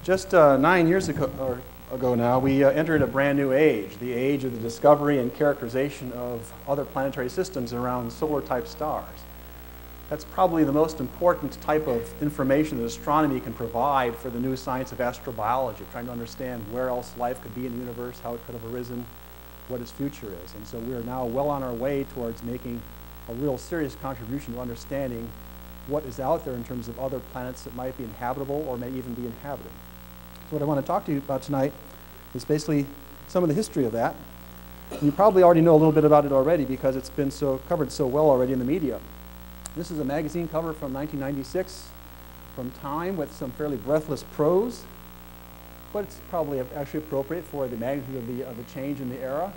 Just 9 years ago now, we entered a brand new age, the age of the discovery and characterization of other planetary systems around solar-type stars. That's probably the most important type of information that astronomy can provide for the new science of astrobiology, trying to understand where else life could be in the universe, how it could have arisen, what its future is. And so we are now well on our way towards making a real serious contribution to understanding what is out there in terms of other planets that might be inhabitable or may even be inhabited. So what I want to talk to you about tonight is basically some of the history of that. And you probably already know a little bit about it already because it's been covered so well already in the media. This is a magazine cover from 1996 from Time with some fairly breathless prose, but it's probably actually appropriate for the magnitude of the change in the era.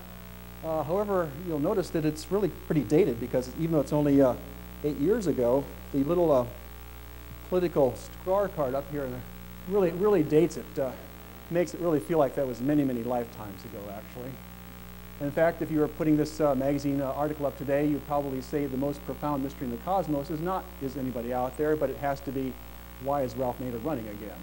However, you'll notice that it's really pretty dated because even though it's only 8 years ago, the little political scorecard up here really dates it, makes it really feel like that was many, many lifetimes ago, actually. And in fact, if you were putting this magazine article up today, you'd probably say the most profound mystery in the cosmos is not, is anybody out there, but it has to be, why is Ralph Nader running again?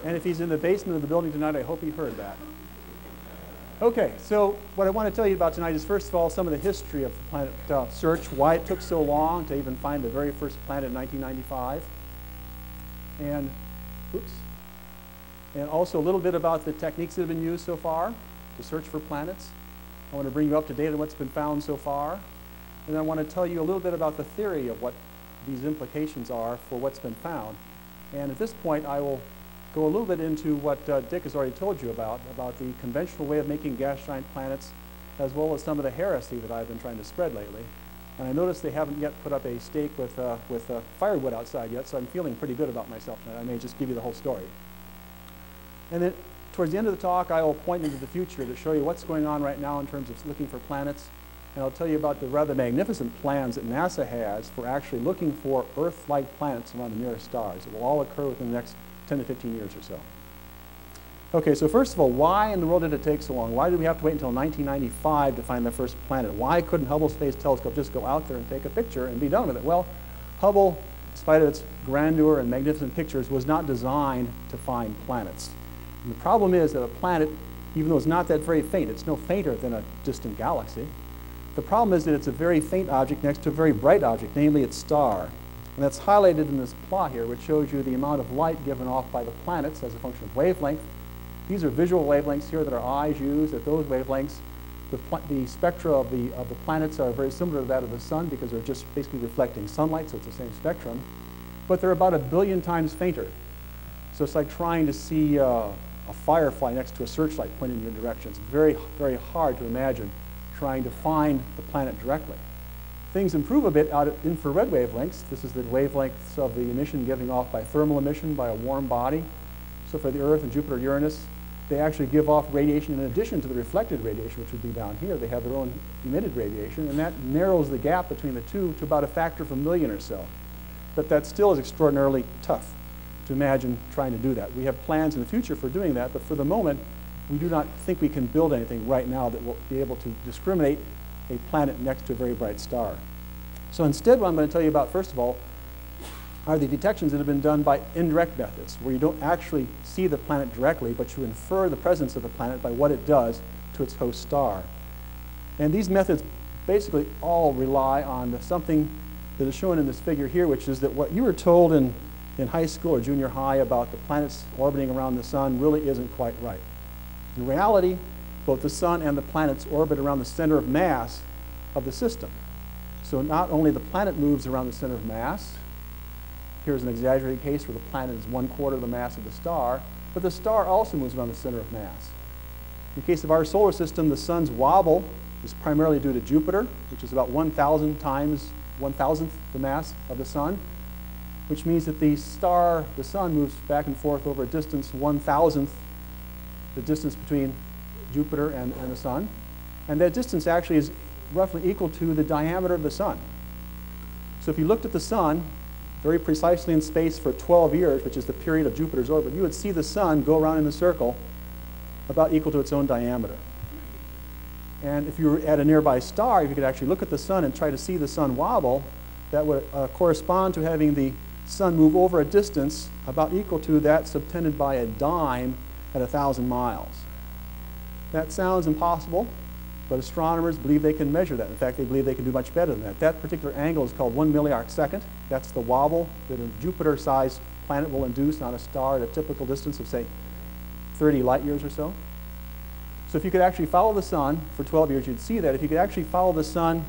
And if he's in the basement of the building tonight, I hope he heard that. Okay, so what I want to tell you about tonight is, first of all, some of the history of the planet search, why it took so long to even find the very first planet in 1995. And also a little bit about the techniques that have been used so far to search for planets. I want to bring you up to date on what's been found so far. And I want to tell you a little bit about the theory of what these implications are for what's been found. And at this point, I will go a little bit into what Dick has already told you about the conventional way of making gas giant planets, as well as some of the heresy that I've been trying to spread lately. And I noticed they haven't yet put up a stake with firewood outside yet, so I'm feeling pretty good about myself tonight. I may just give you the whole story. And then towards the end of the talk, I will point into the future to show you what's going on right now in terms of looking for planets. And I'll tell you about the rather magnificent plans that NASA has for actually looking for Earth-like planets around the nearest stars. It will all occur within the next 10 to 15 years or so. Okay, so first of all, why in the world did it take so long? Why did we have to wait until 1995 to find the first planet? Why couldn't Hubble Space Telescope just go out there and take a picture and be done with it? Well, Hubble, in spite of its grandeur and magnificent pictures, was not designed to find planets. And the problem is that a planet, even though it's not that very faint, it's no fainter than a distant galaxy. The problem is that it's a very faint object next to a very bright object, namely its star. And that's highlighted in this plot here, which shows you the amount of light given off by the planets as a function of wavelength. These are visual wavelengths here that our eyes use. At those wavelengths, the spectra of the planets are very similar to that of the sun because they're just basically reflecting sunlight, so it's the same spectrum. But they're about 1 billion times fainter. So it's like trying to see a firefly next to a searchlight pointing in your direction. It's very, very hard to imagine trying to find the planet directly. Things improve a bit out at infrared wavelengths. This is the wavelengths of the emission given off by thermal emission by a warm body. So for the Earth and Jupiter and Uranus, they actually give off radiation in addition to the reflected radiation, which would be down here. They have their own emitted radiation, and that narrows the gap between the two to about a factor of 1,000,000 or so. But that still is extraordinarily tough to imagine trying to do that. We have plans in the future for doing that, but for the moment, we do not think we can build anything right now that will be able to discriminate a planet next to a very bright star. So instead, what I'm going to tell you about, first of all, are the detections that have been done by indirect methods, where you don't actually see the planet directly, but you infer the presence of the planet by what it does to its host star. And these methods basically all rely on something that is shown in this figure here, which is that what you were told in high school or junior high about the planets orbiting around the sun really isn't quite right. In reality, both the sun and the planets orbit around the center of mass of the system. So not only the planet moves around the center of mass, here's an exaggerated case where the planet is 1/4 of the mass of the star, but the star also moves around the center of mass. In the case of our solar system, the sun's wobble is primarily due to Jupiter, which is about 1,000 times 1,000th the mass of the sun, which means that the sun moves back and forth over a distance 1,000th the distance between Jupiter and the sun. And that distance actually is roughly equal to the diameter of the sun. So if you looked at the sun very precisely in space for 12 years, which is the period of Jupiter's orbit, you would see the sun go around in a circle about equal to its own diameter. And if you were at a nearby star, if you could actually look at the sun and try to see the sun wobble, that would correspond to having the sun move over a distance about equal to that subtended by a dime at 1,000 miles. That sounds impossible, but astronomers believe they can measure that. In fact, they believe they can do much better than that. That particular angle is called 1 milliarc second. That's the wobble that a Jupiter-sized planet will induce on a star at a typical distance of, say, 30 light years or so. So if you could actually follow the sun for 12 years, you'd see that. If you could actually follow the sun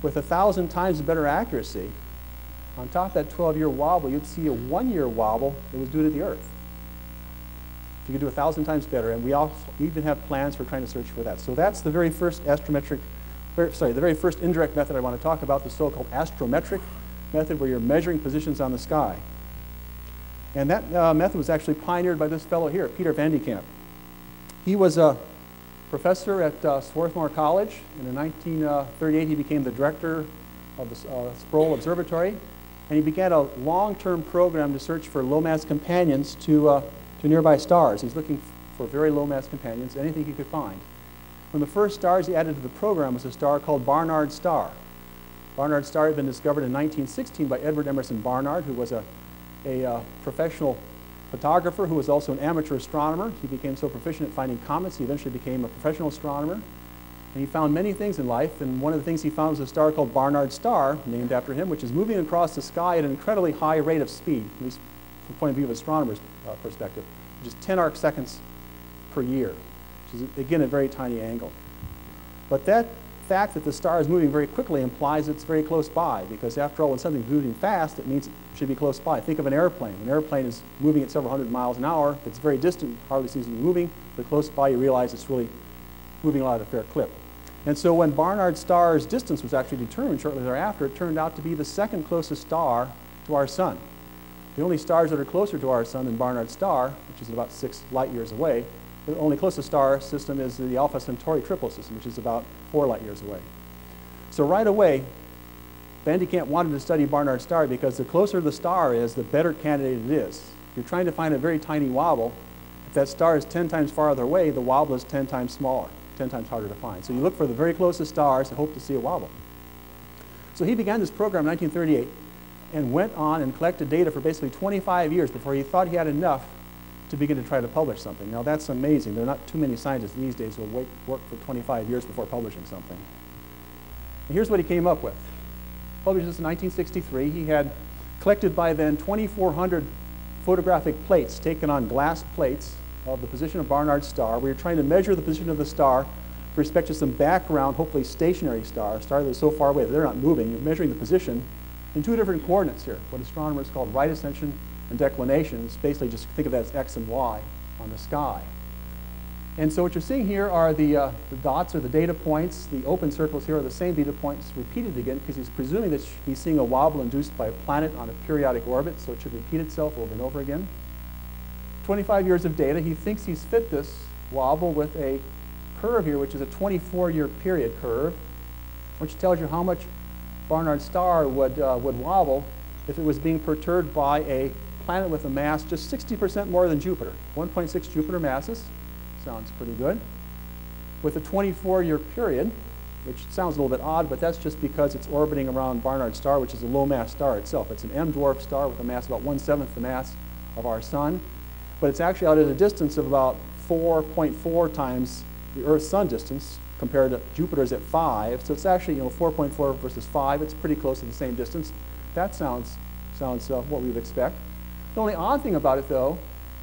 with 1,000 times better accuracy, on top of that 12-year wobble, you'd see a 1-year wobble that was due to the Earth. You could do 1,000 times better, and we even have plans for trying to search for that. So that's the very first the very first indirect method I want to talk about, the so-called astrometric method, where you're measuring positions on the sky. And that method was actually pioneered by this fellow here, Peter Van de Kamp. He was a professor at Swarthmore College. In 1938, he became the director of the Sproul Observatory, and he began a long-term program to search for low-mass companions to nearby stars. He's looking for very low-mass companions, anything he could find. One of the first stars he added to the program was a star called Barnard's Star. Barnard's Star had been discovered in 1916 by Edward Emerson Barnard, who was a professional photographer who was also an amateur astronomer. He became so proficient at finding comets, he eventually became a professional astronomer. And he found many things in life, and one of the things he found was a star called Barnard's Star, named after him, which is moving across the sky at an incredibly high rate of speed, at least from the point of view of astronomers' perspective, which is 10 arc seconds per year, which is, again, a very tiny angle. But that fact that the star is moving very quickly implies it's very close by, because after all, when something's moving fast, it means it should be close by. Think of an airplane. An airplane is moving at several hundred miles an hour. If it's very distant, hardly seems to be moving, but close by, you realize it's really moving along at a fair clip. And so when Barnard's star's distance was actually determined shortly thereafter, it turned out to be the second closest star to our sun. The only stars that are closer to our sun than Barnard's Star, which is about 6 light years away, the only closest star system is the Alpha Centauri triple system, which is about 4 light years away. So right away, Van de Kamp wanted to study Barnard's Star because the closer the star is, the better candidate it is. If you're trying to find a very tiny wobble, if that star is 10 times farther away, the wobble is 10 times smaller, 10 times harder to find. So you look for the very closest stars and hope to see a wobble. So he began this program in 1938 and went on and collected data for basically 25 years before he thought he had enough to begin to try to publish something. Now that's amazing. There are not too many scientists these days who will work for 25 years before publishing something. And here's what he came up with. Published this in 1963. He had collected by then 2,400 photographic plates taken on glass plates of the position of Barnard's Star. We were trying to measure the position of the star with respect to some background, hopefully stationary star, a star that is so far away that they're not moving. You're measuring the position in 2 different coordinates here, what astronomers call right ascension and declination. It's basically just think of that as x and y on the sky. And so what you're seeing here are the dots are the data points. The open circles here are the same data points repeated again, because he's presuming that he's seeing a wobble induced by a planet on a periodic orbit, so it should repeat itself over and over again. 25 years of data. He thinks he's fit this wobble with a curve here, which is a 24-year period curve, which tells you how much Barnard's Star would wobble if it was being perturbed by a planet with a mass just 60% more than Jupiter. 1.6 Jupiter masses. Sounds pretty good. With a 24-year period, which sounds a little bit odd, but that's just because it's orbiting around Barnard's Star, which is a low-mass star itself. It's an M-dwarf star with a mass about 1/7 the mass of our sun, but it's actually out at a distance of about 4.4 times the Earth-Sun distance compared to Jupiter's at 5. So it's actually 4.4 versus 5. It's pretty close to the same distance. That sounds what we would expect. The only odd thing about it, though,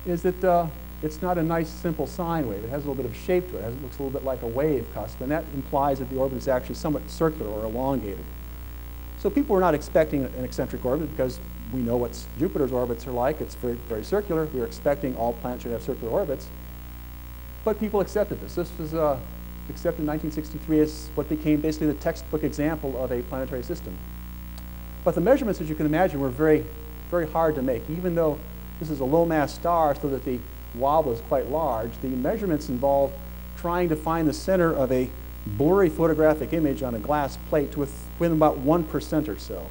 is that it's not a nice, simple sine wave. It has a little bit of shape to it. It looks a little bit like a wave cusp, and that implies that the orbit is actually somewhat circular or elongated. So people were not expecting an eccentric orbit because we know what Jupiter's orbits are like. It's very, very circular. We were expecting all planets should have circular orbits. But people accepted this. This was accepted in 1963 as what became basically the textbook example of a planetary system. But the measurements, as you can imagine, were very, very hard to make. Even though this is a low-mass star so that the wobble is quite large, the measurements involve trying to find the center of a blurry photographic image on a glass plate to within about 1% or so.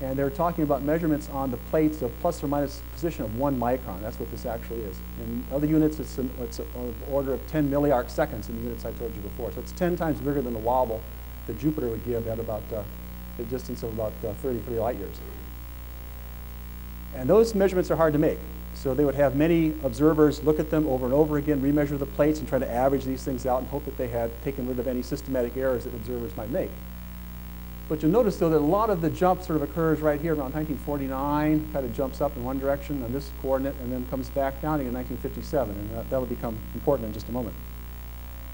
And they're talking about measurements on the plates of plus or minus position of 1 micron. That's what this actually is. In other units, it's on the order of 10 milliarc seconds in the units I told you before. So it's 10 times bigger than the wobble that Jupiter would give at about a distance of about 33 light years. And those measurements are hard to make. So they would have many observers look at them over and over again, remeasure the plates, and try to average these things out and hope that they had taken rid of any systematic errors that observers might make. But you'll notice, though, that a lot of the jump sort of occurs right here around 1949, kind of jumps up in one direction on this coordinate, and then comes back down again in 1957, and that'll become important in just a moment.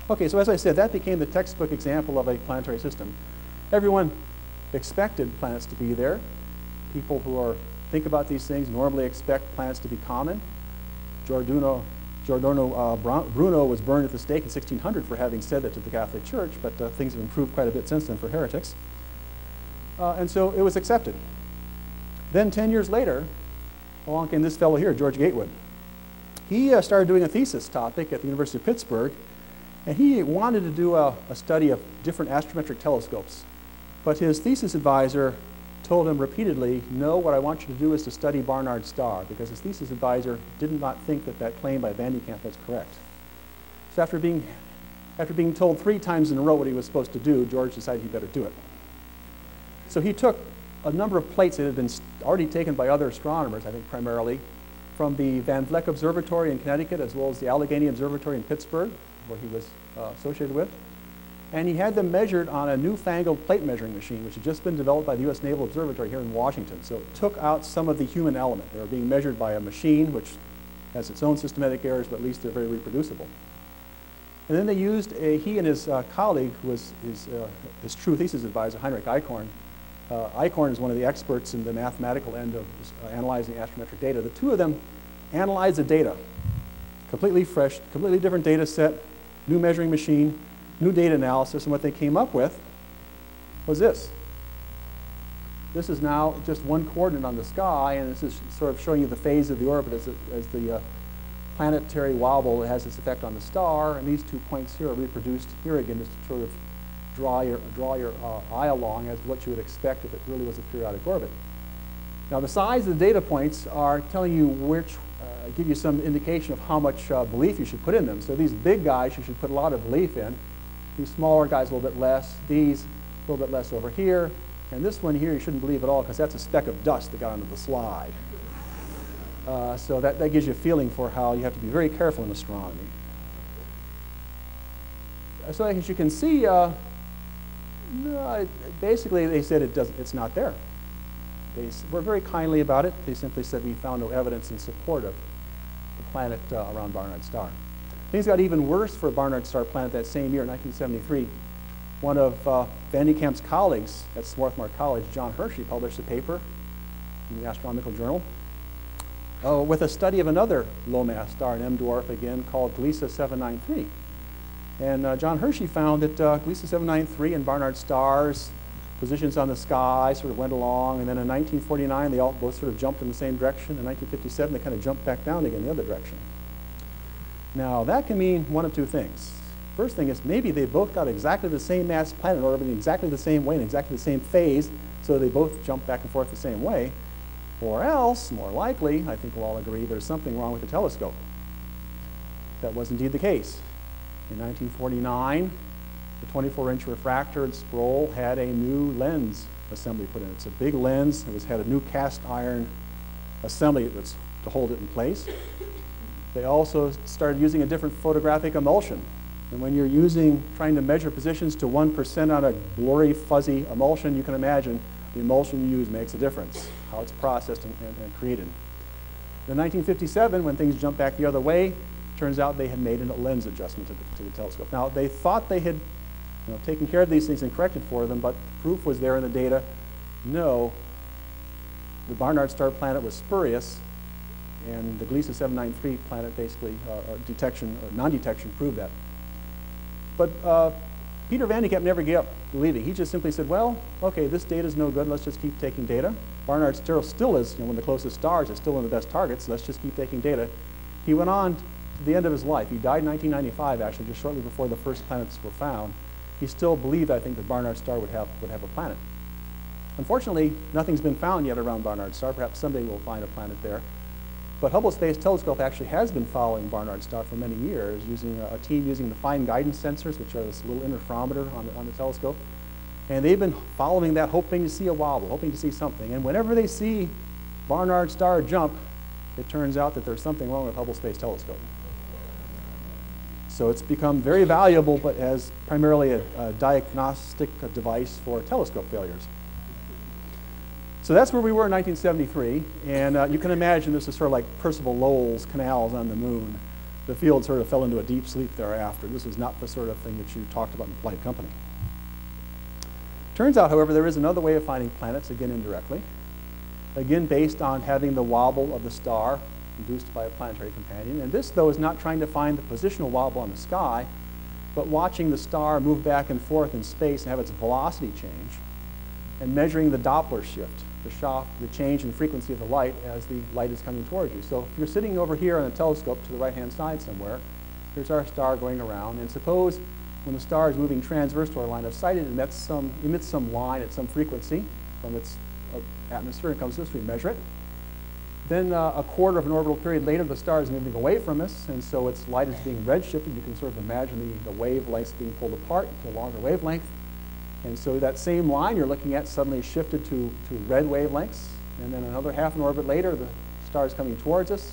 Okay, so as I said, that became the textbook example of a planetary system. Everyone expected planets to be there. People who think about these things normally expect planets to be common. Giordano Bruno was burned at the stake in 1600 for having said that to the Catholic Church, but things have improved quite a bit since then for heretics. And so it was accepted. Then 10 years later, along came this fellow here, George Gatewood. He started doing a thesis topic at the University of Pittsburgh, and he wanted to do a study of different astrometric telescopes. But his thesis advisor told him repeatedly, no, what I want you to do is to study Barnard's star, because his thesis advisor did not think that that claim by Van de Kamp was correct. So after being told 3 times in a row what he was supposed to do, George decided he better do it. So he took a number of plates that had been already taken by other astronomers, I think primarily, from the Van Vleck Observatory in Connecticut, as well as the Allegheny Observatory in Pittsburgh, where he was associated with. And he had them measured on a newfangled plate measuring machine, which had just been developed by the U.S. Naval Observatory here in Washington. So it took out some of the human element. They were being measured by a machine, which has its own systematic errors, but at least they're very reproducible. And then they used, he and his colleague, who was his true thesis advisor, Heinrich Eichhorn. Eichhorn is one of the experts in the mathematical end of analyzing astrometric data. The two of them analyzed the data, completely fresh, completely different data set, new measuring machine, new data analysis, and what they came up with was this. This is now just one coordinate on the sky, and this is sort of showing you the phase of the orbit as the planetary wobble has its effect on the star, and these 2 points here are reproduced here again just to sort of draw your eye along as what you would expect if it really was a periodic orbit. Now the size of the data points are telling you which, give you some indication of how much belief you should put in them. So these big guys you should put a lot of belief in. These smaller guys a little bit less. These a little bit less over here. And this one here you shouldn't believe at all because that's a speck of dust that got onto the slide. So that gives you a feeling for how you have to be very careful in astronomy. So as you can see, basically they said it's not there. They were very kindly about it. They simply said we found no evidence in support of the planet around Barnard's star. Things got even worse for a Barnard star planet that same year, 1973. One of Van de Kamp's colleagues at Swarthmore College, John Hershey, published a paper in the Astronomical Journal with a study of another low-mass star, an M-dwarf again, called Gliese 793. And John Hershey found that Gliese 793 and Barnard stars, positions on the sky sort of went along, and then in 1949 they all both sort of jumped in the same direction. In 1957 they kind of jumped back down again the other direction. Now that can mean one of two things. First thing is maybe they both got exactly the same mass planet orbiting exactly the same way in exactly the same phase, so they both jump back and forth the same way. Or else, more likely, I think we'll all agree, there's something wrong with the telescope. That was indeed the case. In 1949, the 24-inch refractor and scroll had a new lens assembly put in. It's a big lens. It had a new cast iron assembly to hold it in place. They also started using a different photographic emulsion. And when you're trying to measure positions to 1% on a blurry, fuzzy emulsion, you can imagine the emulsion you use makes a difference, how it's processed and created. In 1957, when things jumped back the other way, turns out they had made a lens adjustment to the telescope. Now, they thought they had taken care of these things and corrected for them, but proof was there in the data. No, the Barnard star planet was spurious, and the Gliese 793 planet basically, non-detection proved that. But Peter Van de Kamp never gave up believing. He just simply said, well, okay, this data is no good. Let's just keep taking data. Barnard still is one of the closest stars. It's still one of the best targets. Let's just keep taking data. He went on to the end of his life. He died in 1995, actually, just shortly before the first planets were found. He still believed, I think, that Barnard star would have a planet. Unfortunately, nothing's been found yet around Barnard's star. Perhaps someday we'll find a planet there. But Hubble Space Telescope actually has been following Barnard's star for many years, using a team using the fine guidance sensors, which are this little interferometer on the telescope. And they've been following that, hoping to see a wobble, hoping to see something. And whenever they see Barnard's star jump, it turns out that there's something wrong with Hubble Space Telescope. So it's become very valuable, but as primarily a diagnostic device for telescope failures. So that's where we were in 1973, and you can imagine this is sort of like Percival Lowell's canals on the moon. The field sort of fell into a deep sleep thereafter. This was not the sort of thing that you talked about in flight company. Turns out, however, there is another way of finding planets, again indirectly, again based on having the wobble of the star induced by a planetary companion. And this, though, is not trying to find the positional wobble on the sky, but watching the star move back and forth in space and have its velocity change, and measuring the Doppler shift, the change in frequency of the light as the light is coming towards you. So if you're sitting over here on a telescope to the right-hand side somewhere, here's our star going around, and suppose when the star is moving transverse to our line of sight, it emits some line at some frequency from its atmosphere and comes to us, we measure it. Then a quarter of an orbital period later, the star is moving away from us, and so its light is being redshifted. You can sort of imagine the wavelengths being pulled apart to a longer wavelength. And so that same line you're looking at suddenly shifted to red wavelengths. And then another half an orbit later, the star is coming towards us.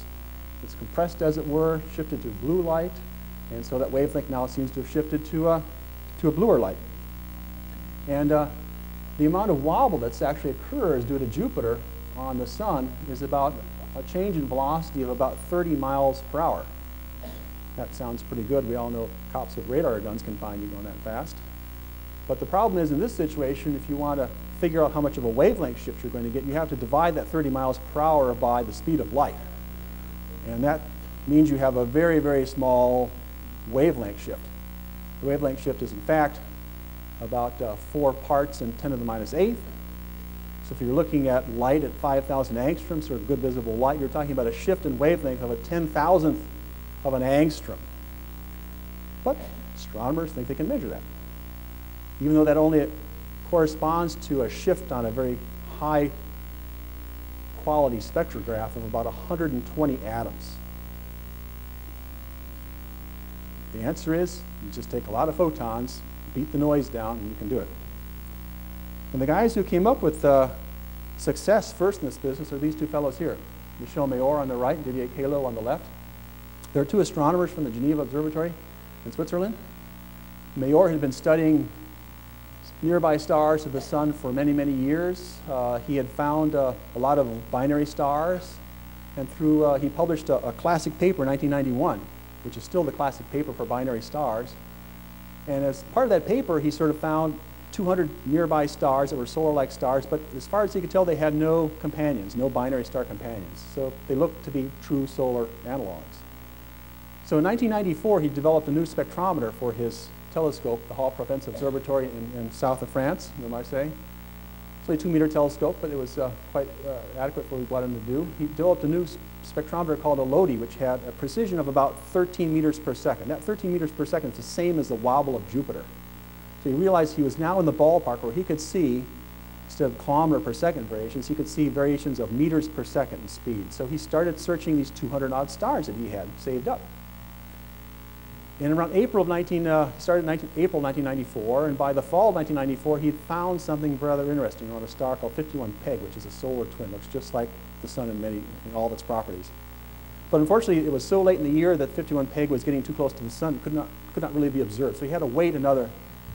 It's compressed, as it were, shifted to blue light. And so that wavelength now seems to have shifted to a bluer light. And the amount of wobble that's actually occurs due to Jupiter on the sun is about a change in velocity of about 30 miles per hour. That sounds pretty good. We all know cops with radar guns can find you going that fast. But the problem is, in this situation, if you want to figure out how much of a wavelength shift you're going to get, you have to divide that 30 miles per hour by the speed of light. And that means you have a very, very small wavelength shift. The wavelength shift is, in fact, about 4 parts in 10 to the minus 8th. So if you're looking at light at 5,000 angstroms, sort of good visible light, you're talking about a shift in wavelength of a 10,000th of an angstrom. But astronomers think they can measure that, even though that only corresponds to a shift on a very high quality spectrograph of about 120 atoms. The answer is, you just take a lot of photons, beat the noise down, and you can do it. And the guys who came up with success first in this business are these two fellows here, Michel Mayor on the right and Didier Queloz on the left. They're two astronomers from the Geneva Observatory in Switzerland. Mayor had been studying nearby stars of the sun for many, many years. He had found a lot of binary stars, and he published a classic paper in 1991, which is still the classic paper for binary stars. And as part of that paper, he sort of found 200 nearby stars that were solar-like stars, but as far as he could tell, they had no companions, no binary star companions. So they looked to be true solar analogs. So in 1994, he developed a new spectrometer for his telescope, the Hall Provence Observatory in south of France, near Marseille. It's only a 2-meter telescope, but it was quite adequate for what he wanted him to do. He developed a new spectrometer called a LODI, which had a precision of about 13 meters per second. That 13 meters per second is the same as the wobble of Jupiter. So he realized he was now in the ballpark where he could see, instead of kilometer per second variations, he could see variations of meters per second in speed. So he started searching these 200-odd stars that he had saved up. And around April of April 1994, and by the fall of 1994, he found something rather interesting on a star called 51 Peg, which is a solar twin. Looks just like the sun in all of its properties. But unfortunately, it was so late in the year that 51 Peg was getting too close to the sun, it could not really be observed. So he had to wait another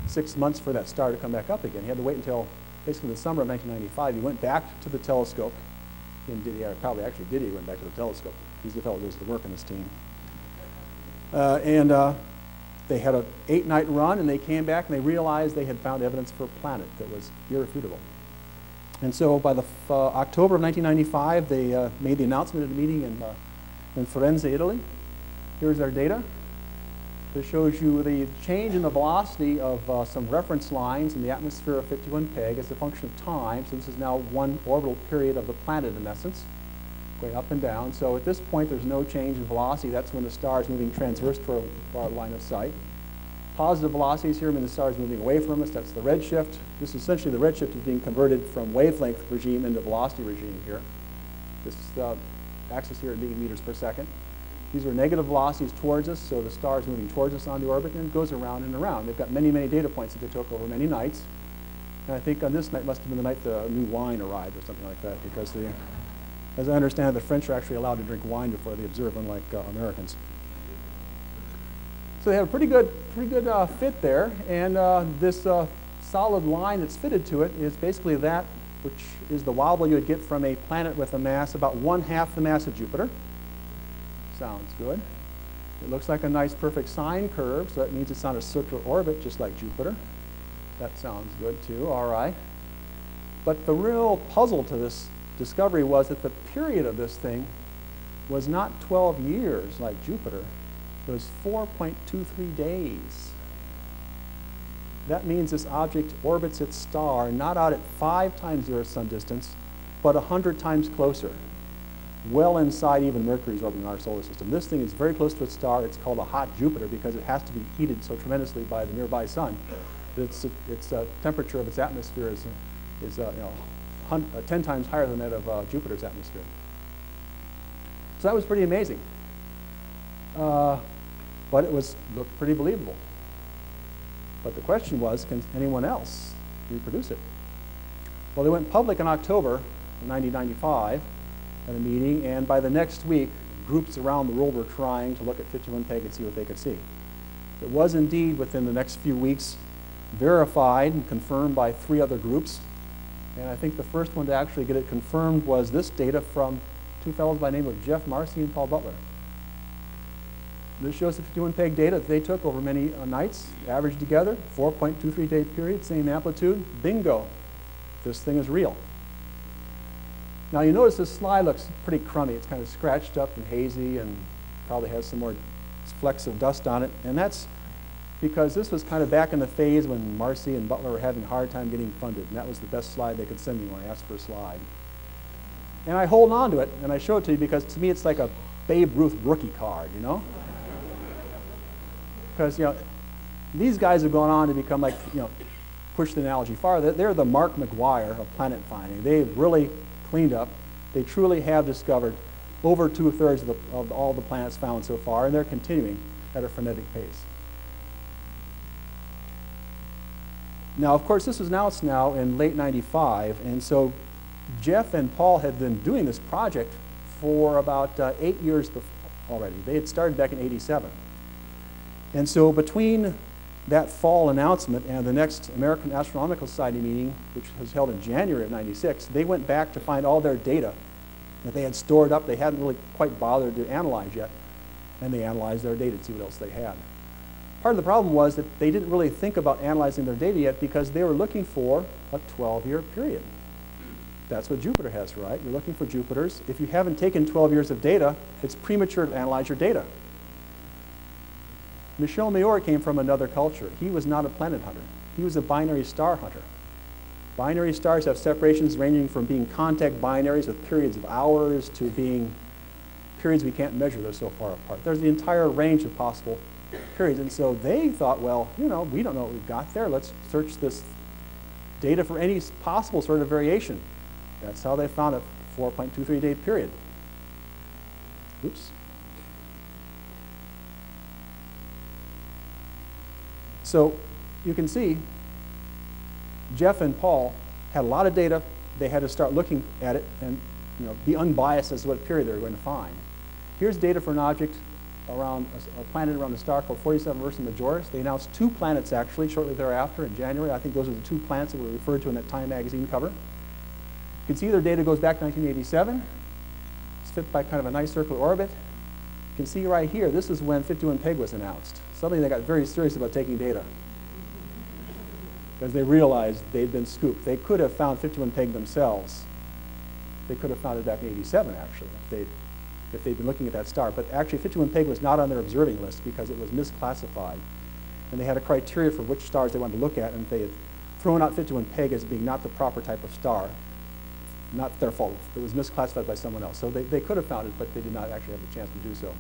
6 months for that star to come back up again. He had to wait until basically the summer of 1995. He went back to the telescope. He and Didier, probably actually Didier went back to the telescope. He's the fellow who does the work in this team. They had an 8-night run, and they came back and they realized they had found evidence for a planet that was irrefutable. And so by the October of 1995, they made the announcement at a meeting in Firenze, Italy. Here's our data. This shows you the change in the velocity of some reference lines in the atmosphere of 51 Peg as a function of time. So this is now one orbital period of the planet in essence, going up and down. So at this point, there's no change in velocity. That's when the star is moving transverse to our line of sight. positive velocities here mean the star is moving away from us. That's the redshift. This is essentially the redshift is being converted from wavelength regime into velocity regime here. This axis here being meters per second. These are negative velocities towards us, so the star is moving towards us on the orbit, and it goes around and around. They've got many, many data points that they took over many nights. And I think on this night must have been the night the new wine arrived or something like that, because as I understand it, the French are actually allowed to drink wine before they observe, unlike Americans. So they have a pretty good fit there, and this solid line that's fitted to it is basically that which is the wobble you would get from a planet with a mass about 1/2 the mass of Jupiter. Sounds good. It looks like a nice perfect sine curve, so that means it's on a circular orbit just like Jupiter. That sounds good too, all right. But the real puzzle to this discovery was that the period of this thing was not 12 years like Jupiter. It was 4.23 days. That means this object orbits its star not out at 5 times the Earth's sun distance, but 100 times closer, well inside even Mercury's orbit in our solar system. This thing is very close to its star. It's called a hot Jupiter because it has to be heated so tremendously by the nearby sun that its temperature of its atmosphere is 10 times higher than that of Jupiter's atmosphere. So that was pretty amazing. But it looked pretty believable. But the question was, can anyone else reproduce it? Well, they went public in October of 1995 at a meeting, and by the next week, groups around the world were trying to look at 51 Peg and see what they could see. It was indeed, within the next few weeks, verified and confirmed by 3 other groups. And I think the first one to actually get it confirmed was this data from 2 fellows by the name of Jeff Marcy and Paul Butler. This shows the 51 Peg data that they took over many nights, averaged together, 4.23 day period, same amplitude. Bingo, this thing is real. Now you notice this slide looks pretty crummy. It's kind of scratched up and hazy and probably has some more flecks of dust on it. And that's because this was kind of back in the phase when Marcy and Butler were having a hard time getting funded. And that was the best slide they could send me when I asked for a slide. And I hold on to it and I show it to you because to me it's like a Babe Ruth rookie card, you know? Because, these guys have gone on to become like, push the analogy farther. They're the Mark McGuire of planet finding. They've really cleaned up. They truly have discovered over 2/3 of all the planets found so far, and they're continuing at a frenetic pace. Now, of course, this was announced now in late '95, and so Jeff and Paul had been doing this project for about 8 years already. They had started back in '87. And so between that fall announcement and the next American Astronomical Society meeting, which was held in January of '96, they went back to find all their data that they had stored up. They hadn't really quite bothered to analyze yet, and they analyzed their data to see what else they had. Part of the problem was that they didn't really think about analyzing their data yet because they were looking for a 12-year period. That's what Jupiter has, right? You're looking for Jupiters. If you haven't taken 12 years of data, it's premature to analyze your data. Michel Mayor came from another culture. He was not a planet hunter. He was a binary star hunter. Binary stars have separations ranging from being contact binaries with periods of hours to being periods we can't measure. They're so far apart. There's the entire range of possible periods. And so they thought, well, we don't know what we've got there. Let's search this data for any possible sort of variation. That's how they found a 4.23 day period. Oops. So you can see Jeff and Paul had a lot of data. They had to start looking at it and be unbiased as to what period they were going to find. Here's data for an object around a planet around a star called 47 Ursa Majoris. They announced 2 planets actually shortly thereafter in January. I think those are the 2 planets that were referred to in that Time magazine cover. You can see their data goes back to 1987. It's fit by kind of a nice circular orbit. You can see right here, this is when 51 Peg was announced. Suddenly they got very serious about taking data because they realized they'd been scooped. They could have found 51 Peg themselves. They could have found it back in '87 actually if they'd been looking at that star. But actually 51 Peg was not on their observing list because it was misclassified. And they had a criteria for which stars they wanted to look at, and they had thrown out 51 Peg as being not the proper type of star. Not their fault. It was misclassified by someone else. So they could have found it, but they did not actually have the chance to do so.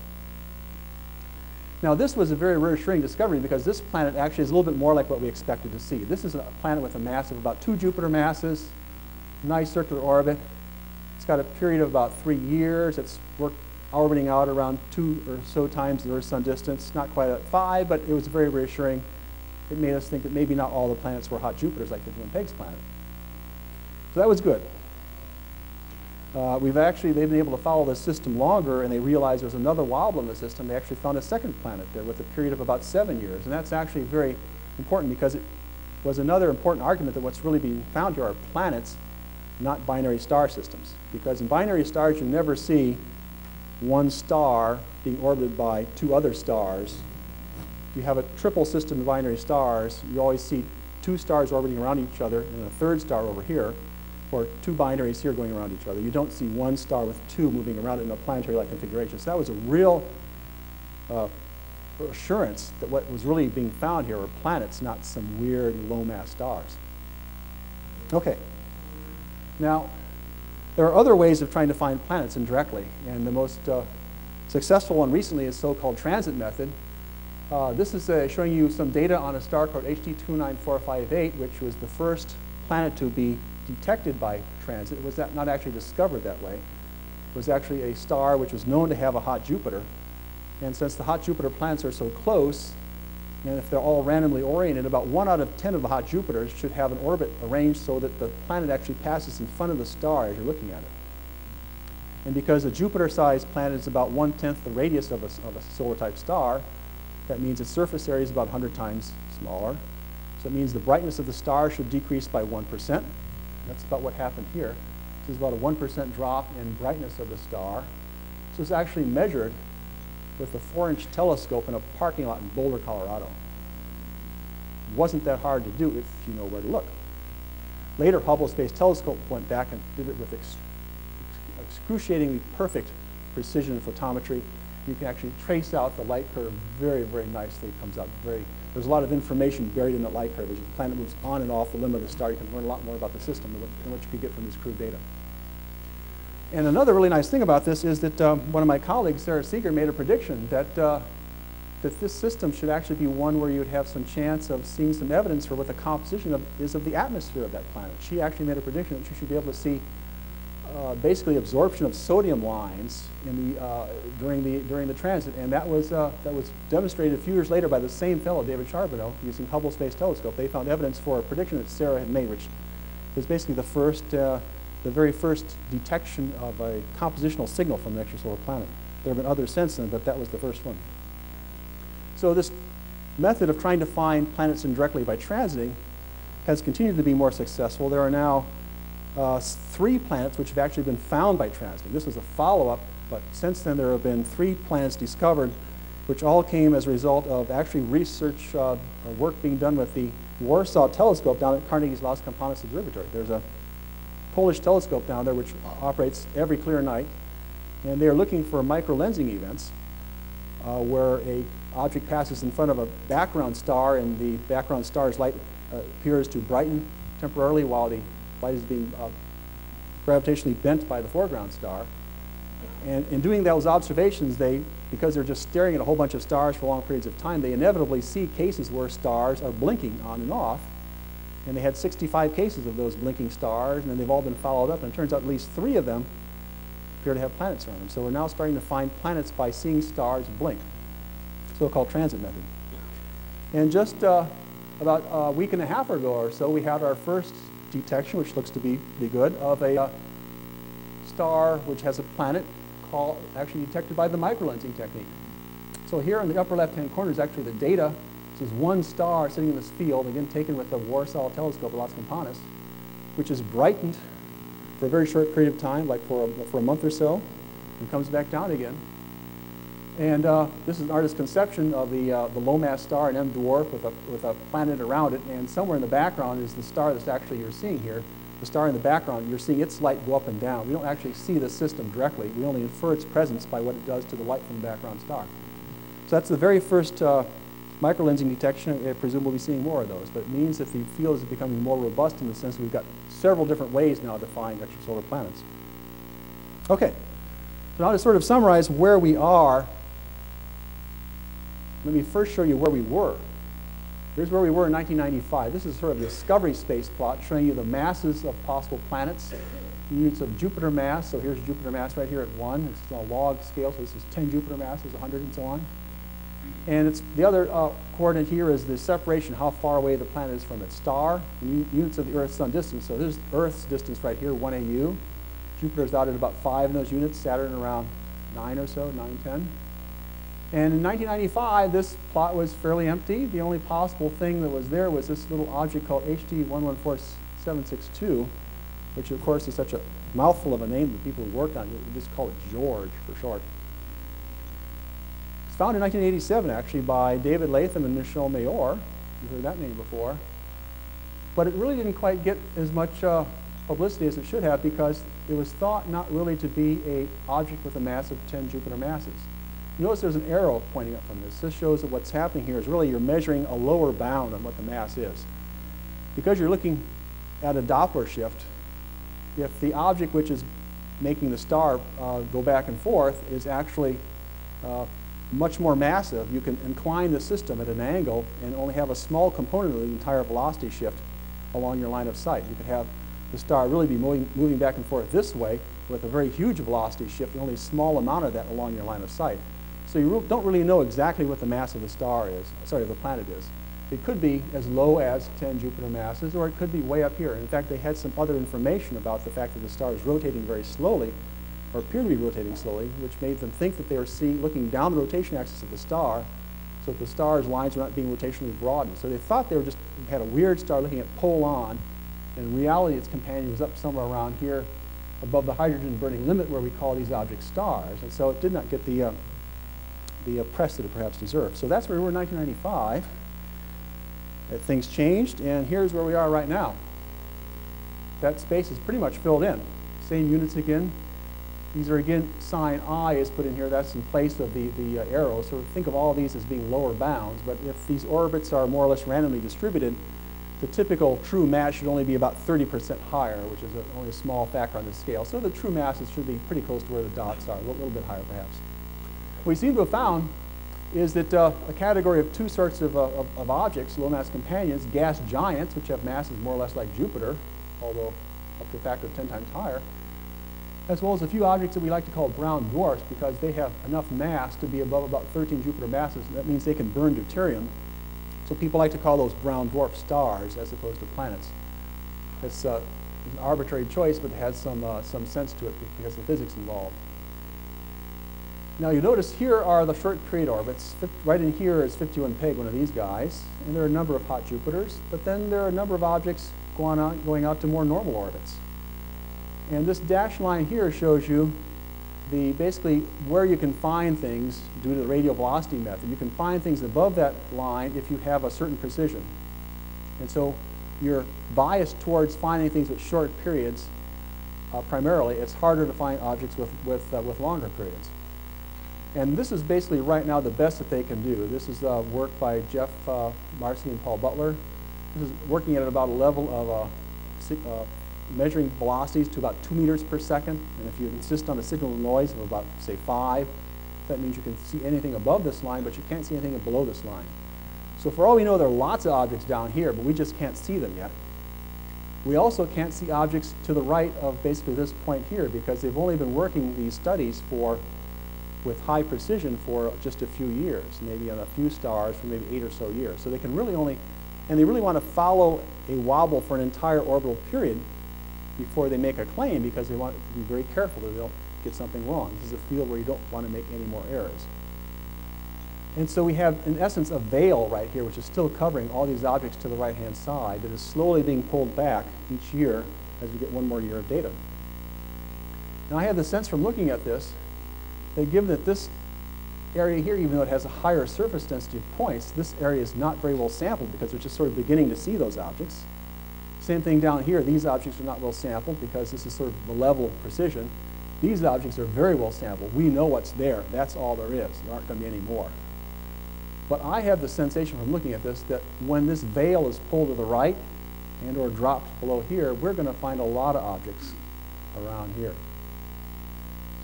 Now this was a very reassuring discovery because this planet actually is a little bit more like what we expected to see. This is a planet with a mass of about 2 Jupiter masses, nice circular orbit. It's got a period of about 3 years. It's orbiting out around 2 or so times the Earth's sun distance, not quite at 5, but it was very reassuring. It made us think that maybe not all the planets were hot Jupiters like the Twin Peaks planet. So that was good. They've been able to follow the system longer, and they realized there's another wobble in the system. They actually found a second planet there with a period of about 7 years, and that's actually very important because it was another important argument that what's really being found here are planets, not binary star systems. Because in binary stars, you never see one star being orbited by 2 other stars. If you have a triple system of binary stars, you always see 2 stars orbiting around each other and a 3rd star over here, or 2 binaries here going around each other. You don't see 1 star with 2 moving around in a planetary-like configuration. So that was a real assurance that what was really being found here were planets, not some weird low-mass stars. Okay. Now, there are other ways of trying to find planets indirectly, and the most successful one recently is so-called transit method. This is showing you some data on a star called HD 29458, which was the first planet to be detected by transit. It was not actually discovered that way. It was actually a star which was known to have a hot Jupiter. And since the hot Jupiter planets are so close, and if they're all randomly oriented, about 1 out of 10 of the hot Jupiters should have an orbit arranged so that the planet actually passes in front of the star as you're looking at it. And because a Jupiter-sized planet is about 1/10 the radius of a solar-type star, that means its surface area is about 100 times smaller. So it means the brightness of the star should decrease by 1%. That's about what happened here. This is about a 1% drop in brightness of the star. This was actually measured with a 4-inch telescope in a parking lot in Boulder, Colorado. It wasn't that hard to do if you know where to look. Later, Hubble Space Telescope went back and did it with excruciatingly perfect precision in photometry. You can actually trace out the light curve very, very nicely. It comes out there's a lot of information buried in the light curve. As the planet moves on and off the limb of the star, you can learn a lot more about the system than what you could get from this crude data. And another really nice thing about this is that one of my colleagues, Sarah Seeger, made a prediction that this system should actually be one where you would have some chance of seeing some evidence for what the composition is of the atmosphere of that planet. She actually made a prediction that you should be able to see basically absorption of sodium lines during the transit, and that was demonstrated a few years later by the same fellow, David Charbonneau, using Hubble Space Telescope. They found evidence for a prediction that Sarah had made, which is basically the very first detection of a compositional signal from an extrasolar planet. There have been others since then, but that was the first one. So this method of trying to find planets indirectly by transiting has continued to be more successful. There are now 3 planets which have actually been found by transiting. This was a follow-up, but since then there have been 3 planets discovered, which all came as a result of actually research work being done with the Warsaw telescope down at Carnegie's Las Campanas Observatory. There's a Polish telescope down there which operates every clear night, and they're looking for microlensing events where a object passes in front of a background star, and the background star's light appears to brighten temporarily while the light is being gravitationally bent by the foreground star. And in doing those observations, because they're just staring at a whole bunch of stars for long periods of time, they inevitably see cases where stars are blinking on and off. And they had 65 cases of those blinking stars, and then they've all been followed up, and it turns out at least 3 of them appear to have planets around them. So we're now starting to find planets by seeing stars blink, so-called transit method. And just about a week and a half ago or so, we had our first detection, which looks to be good, of a star which has a planet actually detected by the microlensing technique. So here in the upper left-hand corner is actually the data. This is one star sitting in this field, again taken with the Warsaw telescope at Las Campanas, which is brightened for a very short period of time, like for a month or so, and comes back down again. And this is an artist's conception of the low-mass star, an M dwarf with a planet around it, and somewhere in the background is the star that's actually you're seeing here. The star in the background, you're seeing its light go up and down. We don't actually see the system directly. We only infer its presence by what it does to the light from the background star. So that's the very first microlensing detection. I presume we'll be seeing more of those, but it means that the field is becoming more robust in the sense that we've got several different ways now to find extrasolar planets. Okay, so now to sort of summarize where we are let me first show you where we were. Here's where we were in 1995. This is sort of a discovery space plot showing you the masses of possible planets, units of Jupiter mass. So here's Jupiter mass right here at 1. It's a log scale, so this is 10 Jupiter masses, 100 and so on. And it's the other coordinate here is the separation, how far away the planet is from its star, units of the Earth-Sun distance. So there's Earth's distance right here, 1 AU. Jupiter's out at about 5 in those units, Saturn around 9 or so, 9, 10. And in 1995, this plot was fairly empty. The only possible thing that was there was this little object called HD 114762, which of course is such a mouthful of a name that people who work on it, we just call it George for short. It's found in 1987 actually by David Latham and Michel Mayor. You've heard that name before. But it really didn't quite get as much publicity as it should have because it was thought not really to be an object with a mass of 10 Jupiter masses. Notice there's an arrow pointing up from this. This shows that what's happening here is really you're measuring a lower bound on what the mass is. Because you're looking at a Doppler shift, if the object which is making the star go back and forth is actually much more massive, you can incline the system at an angle and only have a small component of the entire velocity shift along your line of sight. You could have the star really be moving back and forth this way with a very huge velocity shift and only a small amount of that along your line of sight. So you don't really know exactly what the mass of the star is, sorry, of the planet is. It could be as low as 10 Jupiter masses, or it could be way up here. In fact, they had some other information about the fact that the star is rotating very slowly, or appeared to be rotating slowly, which made them think that they were looking down the rotation axis of the star, so that the star's lines were not being rotationally broadened. So they thought they had a weird star looking at pole on, and in reality its companion was up somewhere around here above the hydrogen burning limit where we call these objects stars. And so it did not get the press that it perhaps deserved. So that's where we were in 1995. Things changed, and here's where we are right now. That space is pretty much filled in. Same units again. These are again, sign I is put in here. That's in place of the arrow. So think of all of these as being lower bounds. But if these orbits are more or less randomly distributed, the typical true mass should only be about 30% higher, which is only a small factor on the scale. So the true masses should be pretty close to where the dots are, a little bit higher perhaps. What we seem to have found is that a category of two sorts of objects, low mass companions, gas giants, which have masses more or less like Jupiter, although up to a factor of 10 times higher, as well as a few objects that we like to call brown dwarfs because they have enough mass to be above about 13 Jupiter masses. And that means they can burn deuterium. So people like to call those brown dwarf stars as opposed to planets. It's an arbitrary choice, but it has some sense to it because of the physics involved. Now you notice here are the short period orbits. Right in here is 51 Peg, one of these guys. And there are a number of hot Jupiters. But then there are a number of objects going out to more normal orbits. And this dashed line here shows you basically where you can find things due to the radial velocity method. You can find things above that line if you have a certain precision. And so you're biased towards finding things with short periods primarily. It's harder to find objects with longer periods. And this is basically right now the best that they can do. This is work by Jeff Marcy and Paul Butler. This is working at about a level of measuring velocities to about 2 meters per second. And if you insist on a signal to noise of about, say, 5, that means you can see anything above this line, but you can't see anything below this line. So for all we know, there are lots of objects down here, but we just can't see them yet. We also can't see objects to the right of basically this point here because they've only been working these studies with high precision for just a few years, maybe on a few stars for maybe 8 or so years. So they can really only, and they really want to follow a wobble for an entire orbital period before they make a claim because they want to be very careful that they don't get something wrong. This is a field where you don't want to make any more errors. And so we have, in essence, a veil right here, which is still covering all these objects to the right-hand side that is slowly being pulled back each year as we get one more year of data. Now I have the sense from looking at this that given that this area here, even though it has a higher surface density of points, this area is not very well sampled because we're just sort of beginning to see those objects. Same thing down here. These objects are not well sampled because this is sort of the level of precision. These objects are very well sampled. We know what's there. That's all there is. There aren't going to be any more. But I have the sensation from looking at this that when this veil is pulled to the right and or dropped below here, we're going to find a lot of objects around here.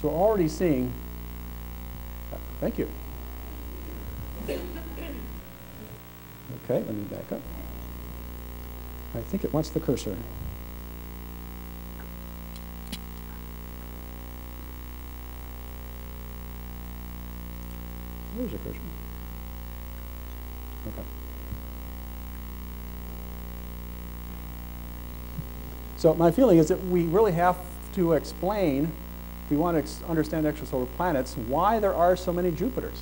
So we're already seeing, thank you. Okay, let me back up. I think it wants the cursor. There's your cursor. Okay. So my feeling is that we really have to explain, if we want to understand extrasolar planets, why there are so many Jupiters.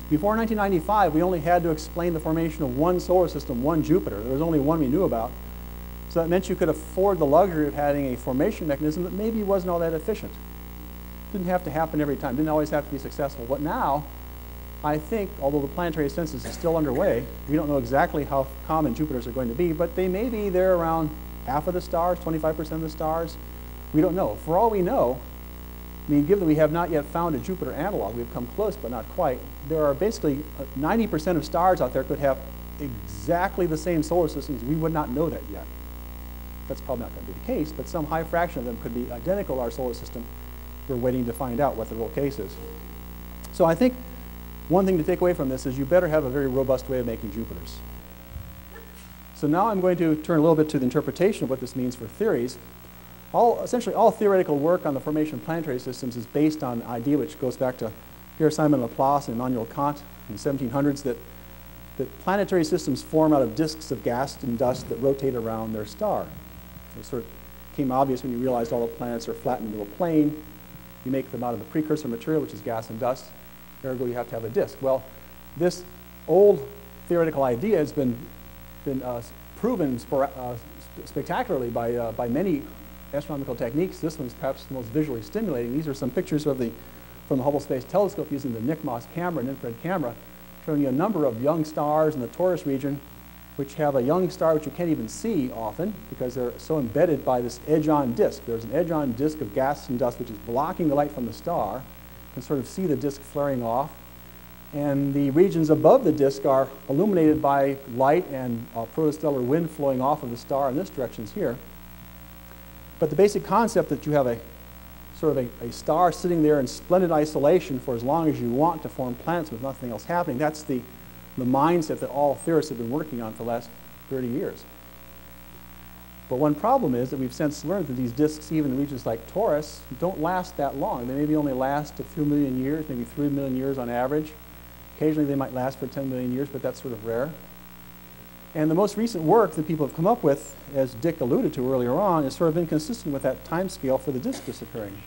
Before 1995, we only had to explain the formation of one solar system, one Jupiter. There was only one we knew about. So that meant you could afford the luxury of having a formation mechanism that maybe wasn't all that efficient. Didn't have to happen every time, didn't always have to be successful. But now, I think, although the planetary census is still underway, we don't know exactly how common Jupiters are going to be, but they may be there around half of the stars, 25% of the stars. We don't know. For all we know, I mean, given that we have not yet found a Jupiter analog, we've come close but not quite, there are basically 90% of stars out there could have exactly the same solar systems. We would not know that yet. That's probably not going to be the case, but some high fraction of them could be identical to our solar system. We're waiting to find out what the real case is. So I think one thing to take away from this is you better have a very robust way of making Jupiters. So now I'm going to turn a little bit to the interpretation of what this means for theories. Essentially all theoretical work on the formation of planetary systems is based on an idea which goes back to Pierre-Simon Laplace and Immanuel Kant in the 1700s that planetary systems form out of disks of gas and dust that rotate around their star. It sort of became obvious when you realized all the planets are flattened into a plane. You make them out of the precursor material, which is gas and dust. Ergo, you have to have a disk. Well, this old theoretical idea has been proven spectacularly by many astronomical techniques. This one's perhaps the most visually stimulating. These are some pictures from the Hubble Space Telescope using the NICMOS camera, an infrared camera, showing you a number of young stars in the Taurus region, which have a young star which you can't even see often because they're so embedded by this edge-on disk. There's an edge-on disk of gas and dust which is blocking the light from the star. You can sort of see the disk flaring off. And the regions above the disk are illuminated by light and protostellar wind flowing off of the star in this direction here. But the basic concept that you have a sort of a star sitting there in splendid isolation for as long as you want to form planets with nothing else happening, that's the mindset that all theorists have been working on for the last 30 years. But one problem is that we've since learned that these disks, even in regions like Taurus, don't last that long. They maybe only last a few million years, maybe 3 million years on average. Occasionally they might last for 10 million years, but that's sort of rare. And the most recent work that people have come up with, as Dick alluded to earlier on, is sort of inconsistent with that time scale for the disk disappearing.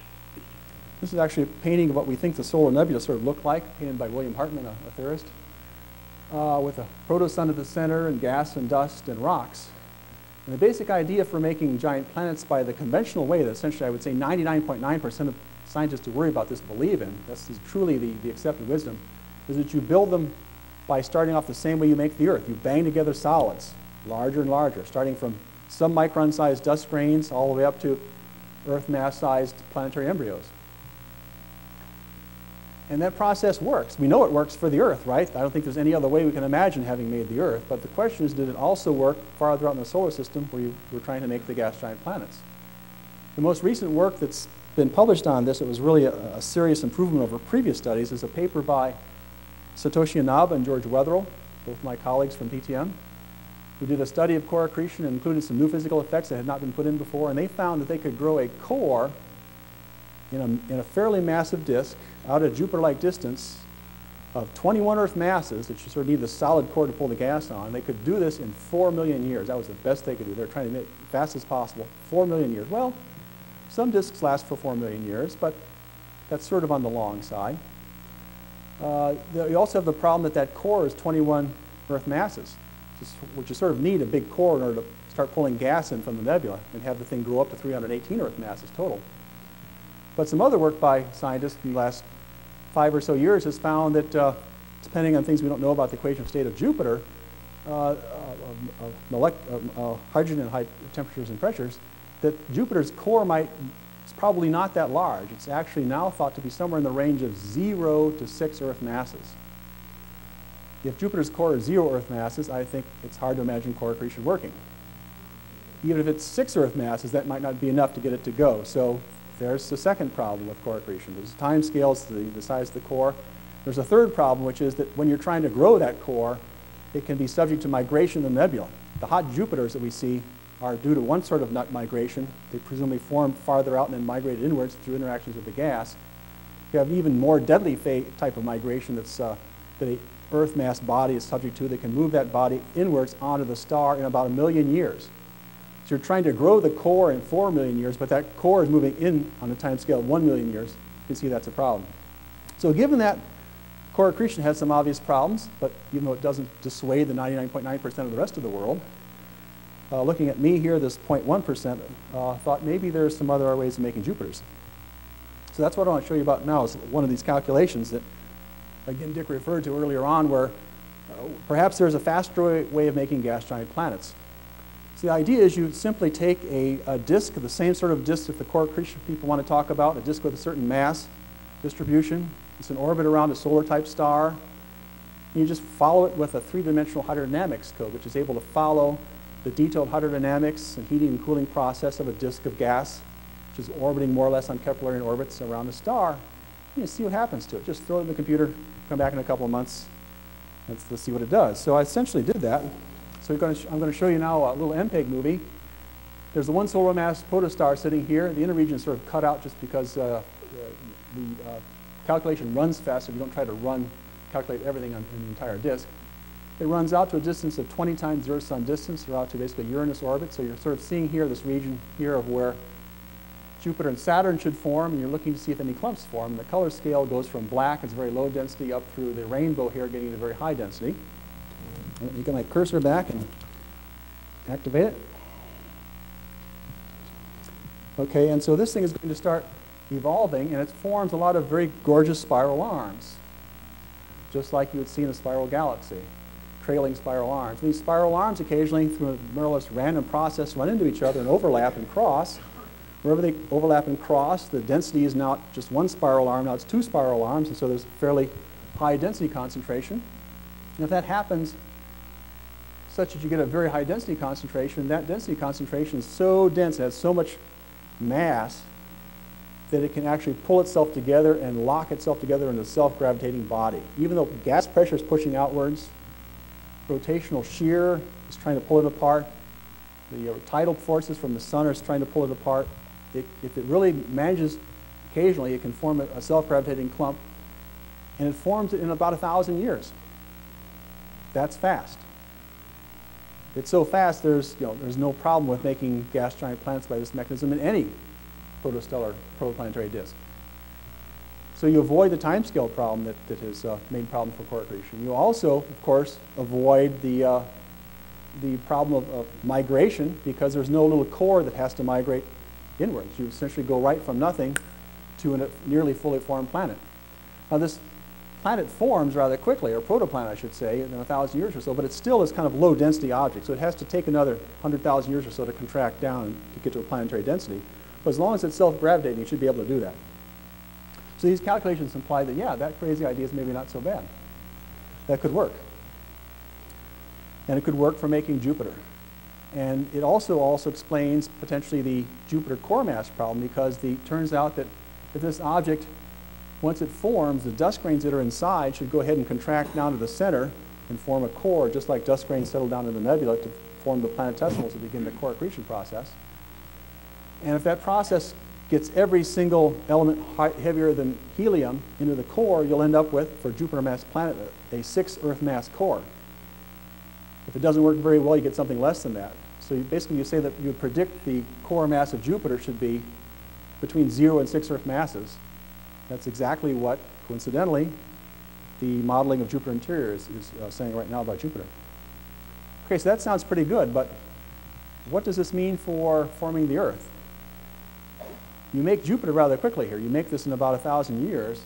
This is actually a painting of what we think the solar nebula sort of looked like, painted by William Hartmann, a theorist, with a protosun at the center and gas and dust and rocks. And the basic idea for making giant planets by the conventional way that essentially I would say 99.9% of scientists who worry about this believe in, this is truly the accepted wisdom, is that you build them by starting off the same way you make the Earth. You bang together solids, larger and larger, starting from sub-micron-sized dust grains all the way up to Earth mass-sized planetary embryos. And that process works. We know it works for the Earth, right? I don't think there's any other way we can imagine having made the Earth. But the question is, did it also work farther out in the solar system where you were trying to make the gas giant planets? The most recent work that's been published on this, it was really a serious improvement over previous studies, is a paper by Satoshi Inaba and George Wetherill, both my colleagues from PTM, who did a study of core accretion and included some new physical effects that had not been put in before. And they found that they could grow a core in a fairly massive disk out at Jupiter-like distance of 21 Earth masses, that you sort of need the solid core to pull the gas on. They could do this in 4 million years. That was the best they could do. They were trying to make it as fast as possible. 4 million years. Well, some disks last for 4 million years, but that's sort of on the long side. You also have the problem that core is 21 Earth masses, which you sort of need a big core in order to start pulling gas in from the nebula and have the thing grow up to 318 Earth masses total. But some other work by scientists in the last 5 or so years has found that, depending on things we don't know about the equation of state of Jupiter, hydrogen at high temperatures and pressures, that Jupiter's core it's probably not that large. It's actually now thought to be somewhere in the range of 0 to 6 Earth masses. If Jupiter's core is 0 Earth masses, I think it's hard to imagine core accretion working. Even if it's 6 Earth masses, that might not be enough to get it to go. So there's the second problem with core accretion. There's time scales, the size of the core. There's a third problem, which is that when you're trying to grow that core, it can be subject to migration in the nebula. The hot Jupiters that we see are due to one sort of nut migration. They presumably formed farther out and then migrated inwards through interactions with the gas. You have even more deadly type of migration that a Earth mass body is subject to that can move that body inwards onto the star in about 1 million years. So you're trying to grow the core in 4 million years, but that core is moving in on a time scale of 1 million years. You can see that's a problem. So given that core accretion has some obvious problems, but even though it doesn't dissuade the 99.9% of the rest of the world, looking at me here, this 0.1%, thought maybe there's some other ways of making Jupiters. So that's what I want to show you about now, is one of these calculations that, again, Dick referred to earlier on, where perhaps there's a faster way of making gas giant planets. So the idea is you simply take a disk, the same sort of disk that the core accretion people want to talk about, a disk with a certain mass distribution. It's in orbit around a solar-type star. And you just follow it with a three-dimensional hydrodynamics code, which is able to follow the detailed hydrodynamics and heating and cooling process of a disk of gas, which is orbiting more or less on Keplerian orbits around the star. You see what happens to it. Just throw it in the computer, come back in a couple of months, let's see what it does. So I essentially did that. So I'm going to show you now a little MPEG movie. There's the one solar mass protostar sitting here. The inner region is sort of cut out just because the calculation runs fast, so you don't try to calculate everything on the entire disk. It runs out to a distance of 20 times the Earth's sun distance, or out to basically Uranus orbit. So you're sort of seeing here this region here of where Jupiter and Saturn should form, and you're looking to see if any clumps form. And the color scale goes from black, it's very low density, up through the rainbow here, getting to very high density. And you get my cursor back and activate it. Okay, and so this thing is going to start evolving, and it forms a lot of very gorgeous spiral arms, just like you would see in a spiral galaxy, trailing spiral arms. These spiral arms occasionally, through a more or less random process, run into each other and overlap and cross. Wherever they overlap and cross, the density is not just one spiral arm, now it's 2 spiral arms, and so there's fairly high density concentration. And if that happens such that you get a very high density concentration, that density concentration is so dense, it has so much mass, that it can actually pull itself together and lock itself together in a self-gravitating body. Even though gas pressure is pushing outwards, rotational shear is trying to pull it apart, the tidal forces from the sun are trying to pull it apart. If it really manages, occasionally, it can form a self-gravitating clump, and it forms it in about 1,000 years. That's fast. It's so fast, there's no problem with making gas giant planets by this mechanism in any protostellar protoplanetary disk. So you avoid the timescale problem that is a main problem for core accretion. You also, of course, avoid the problem of migration, because there's no little core that has to migrate inwards. You essentially go right from nothing to a nearly fully formed planet. Now this planet forms rather quickly, or protoplanet I should say, in 1,000 years or so, but it still is kind of low density object, so it has to take another 100,000 years or so to contract down to get to a planetary density. But as long as it's self-gravitating, you should be able to do that. So these calculations imply that, yeah, that crazy idea is maybe not so bad. That could work. And it could work for making Jupiter. And it also explains potentially the Jupiter core mass problem, because it turns out that if this object, once it forms, the dust grains that are inside should go ahead and contract down to the center and form a core, just like dust grains settle down in the nebula to form the planetesimals that begin the core accretion process. And if that process gets every single element heavier than helium into the core, you'll end up with, for Jupiter mass planet, a 6 Earth mass core. If it doesn't work very well, you get something less than that. So you say that you would predict the core mass of Jupiter should be between 0 and 6 Earth masses. That's exactly what, coincidentally, the modeling of Jupiter interior is saying right now about Jupiter. Okay, so that sounds pretty good, but what does this mean for forming the Earth? You make Jupiter rather quickly here. You make this in about 1,000 years.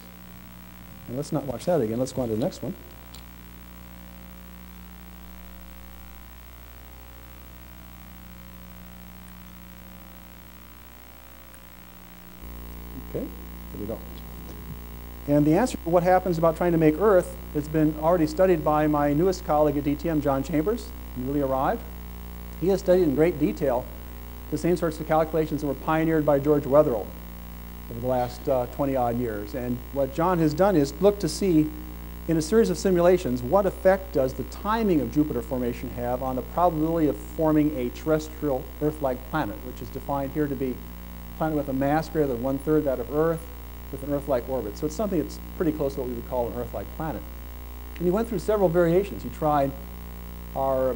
And let's not watch that again. Let's go on to the next one. Okay, there we go. And the answer to what happens about trying to make Earth has been already studied by my newest colleague at DTM, John Chambers. He really arrived. He has studied in great detail the same sorts of calculations that were pioneered by George Wetherill over the last 20-odd years. And what John has done is look to see in a series of simulations, what effect does the timing of Jupiter formation have on the probability of forming a terrestrial Earth-like planet, which is defined here to be a planet with a mass greater than 1/3 that of Earth with an Earth-like orbit. So it's something that's pretty close to what we would call an Earth-like planet. And he went through several variations. He tried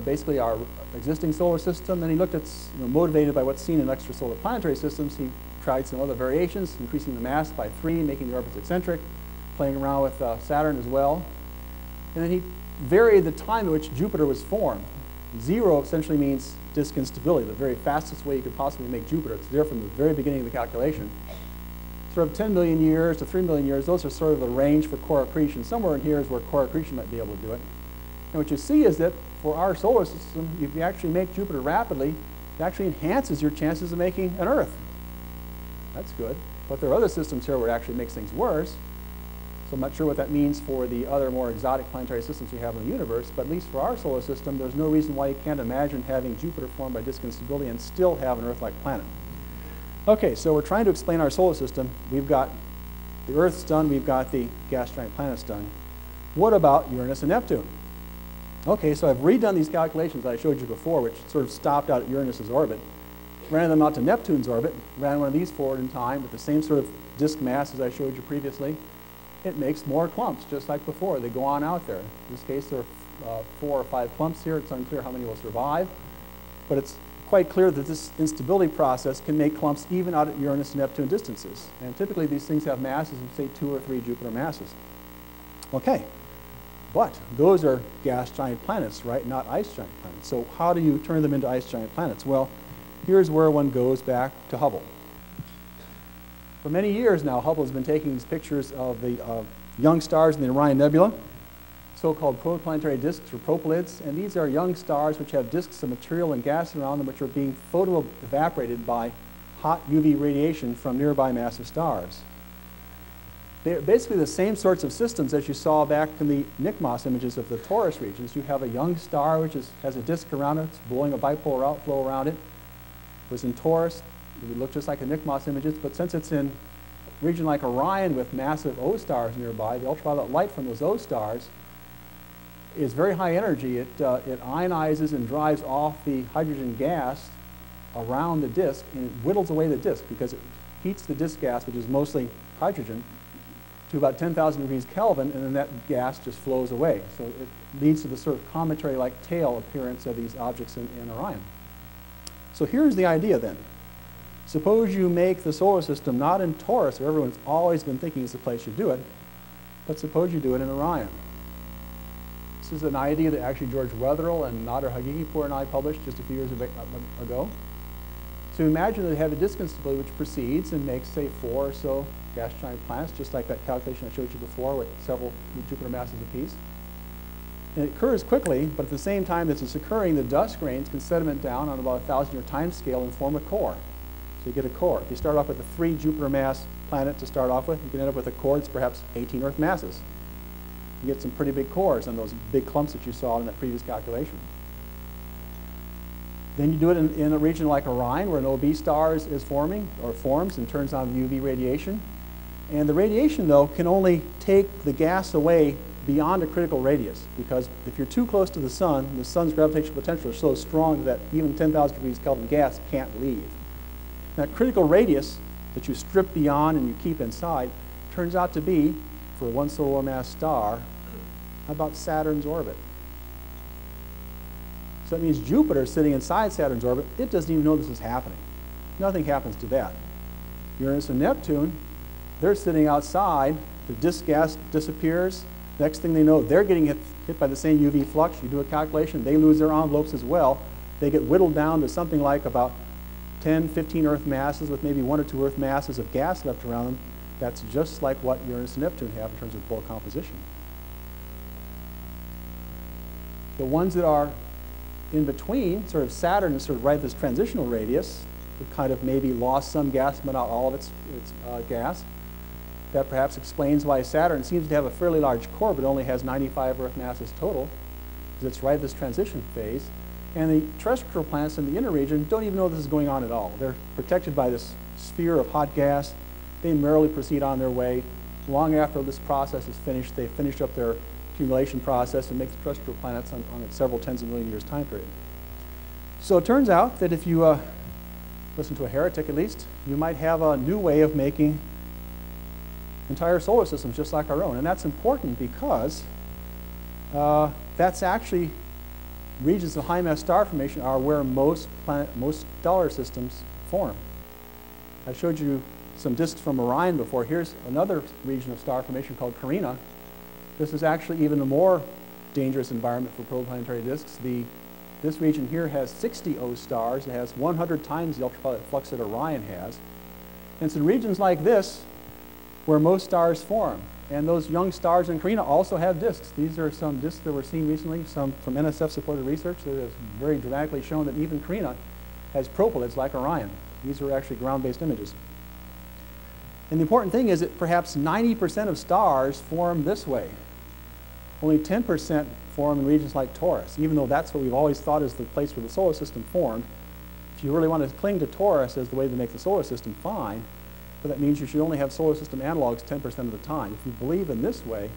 basically our existing solar system, and he looked at, motivated by what's seen in extrasolar planetary systems, he tried some other variations, increasing the mass by 3, making the orbits eccentric, playing around with Saturn as well. And then he varied the time at which Jupiter was formed. 0 essentially means disk instability, the very fastest way you could possibly make Jupiter. It's there from the very beginning of the calculation. Sort of 10 million years to 3 million years, those are sort of the range for core accretion. Somewhere in here is where core accretion might be able to do it. And what you see is that for our solar system, if you actually make Jupiter rapidly, it actually enhances your chances of making an Earth. That's good. But there are other systems here where it actually makes things worse. So I'm not sure what that means for the other more exotic planetary systems we have in the universe, but at least for our solar system, there's no reason why you can't imagine having Jupiter formed by disk instability and still have an Earth-like planet. Okay, so we're trying to explain our solar system. We've got the Earth's done, we've got the gas giant planets done. What about Uranus and Neptune? Okay, so I've redone these calculations that I showed you before, which sort of stopped out at Uranus's orbit, ran them out to Neptune's orbit, ran one of these forward in time with the same sort of disk mass as I showed you previously. It makes more clumps, just like before. They go on out there. In this case, there are 4 or 5 clumps here. It's unclear how many will survive. But it's quite clear that this instability process can make clumps even out at Uranus and Neptune distances. And typically, these things have masses of, say, 2 or 3 Jupiter masses. Okay. But those are gas giant planets, right? Not ice giant planets. So how do you turn them into ice giant planets? Well, here's where one goes back to Hubble. For many years now, Hubble has been taking these pictures of the young stars in the Orion Nebula, so-called protoplanetary disks or propylids, and these are young stars which have disks of material and gas around them which are being photo-evaporated by hot UV radiation from nearby massive stars. They're basically the same sorts of systems as you saw back in the NICMOS images of the Taurus regions. You have a young star which has a disk around it, it's blowing a bipolar outflow around it. It was in Taurus. It would look just like the NICMOS images, but since it's in a region like Orion with massive O stars nearby, the ultraviolet light from those O stars is very high energy. It ionizes and drives off the hydrogen gas around the disk, and it whittles away the disk because it heats the disk gas, which is mostly hydrogen, to about 10,000 degrees Kelvin, and then that gas just flows away. So it leads to the sort of cometary-like tail appearance of these objects in Orion. So here's the idea then. Suppose you make the solar system not in Taurus, where everyone's always been thinking is the place you do it, but suppose you do it in Orion. This is an idea that actually George Wetherill and Nader Haghighipour and I published just a few years ago. So imagine that you have a disk instability which proceeds and makes, say, 4 or so gas giant planets, just like that calculation I showed you before with several Jupiter masses apiece. And it occurs quickly, but at the same time that it's occurring, the dust grains can sediment down on about a 1,000-year time scale and form a core. So you get a core. If you start off with a 3 Jupiter mass planet to start off with, you can end up with a core that's perhaps 18 Earth masses. You get some pretty big cores on those big clumps that you saw in that previous calculation. Then you do it in a region like Orion, where an OB star is forming, or forms, and turns on UV radiation. And the radiation, though, can only take the gas away beyond a critical radius, because if you're too close to the sun's gravitational potential is so strong that even 10,000 degrees Kelvin gas can't leave. That critical radius that you strip beyond and you keep inside turns out to be, for one solar mass star, about Saturn's orbit. So that means Jupiter sitting inside Saturn's orbit, it doesn't even know this is happening. Nothing happens to that. Uranus and Neptune, they're sitting outside, the disk gas disappears. Next thing they know, they're getting hit by the same UV flux. You do a calculation, they lose their envelopes as well. They get whittled down to something like about 10, 15 Earth masses with maybe 1 or 2 Earth masses of gas left around them. That's just like what Uranus and Neptune have in terms of bulk composition. The ones that are in between, sort of Saturn is sort of right at this transitional radius, it kind of maybe lost some gas, but not all of its gas. That perhaps explains why Saturn seems to have a fairly large core, but only has 95 Earth masses total, because it's right at this transition phase. And the terrestrial planets in the inner region don't even know this is going on at all. They're protected by this sphere of hot gas. They merrily proceed on their way. Long after this process is finished, they finish up their accumulation process and make the terrestrial planets on a several tens of million years time period. So it turns out that if you listen to a heretic at least, you might have a new way of making entire solar systems just like our own. And that's important because that's actually regions of high mass star formation are where most stellar systems form. I showed you some disks from Orion before. Here's another region of star formation called Carina. This is actually even a more dangerous environment for protoplanetary disks. This region here has 60 O stars. It has 100 times the ultraviolet flux that Orion has. And it's in regions like this where most stars form. And those young stars in Carina also have disks. These are some disks that were seen recently, some from NSF-supported research that has very dramatically shown that even Carina has propylids like Orion. These are actually ground-based images. And the important thing is that perhaps 90% of stars form this way. Only 10% form in regions like Taurus, even though that's what we've always thought is the place where the solar system formed. If you really want to cling to Taurus as the way to make the solar system, fine. But that means you should only have solar system analogs 10% of the time. If you believe in this way,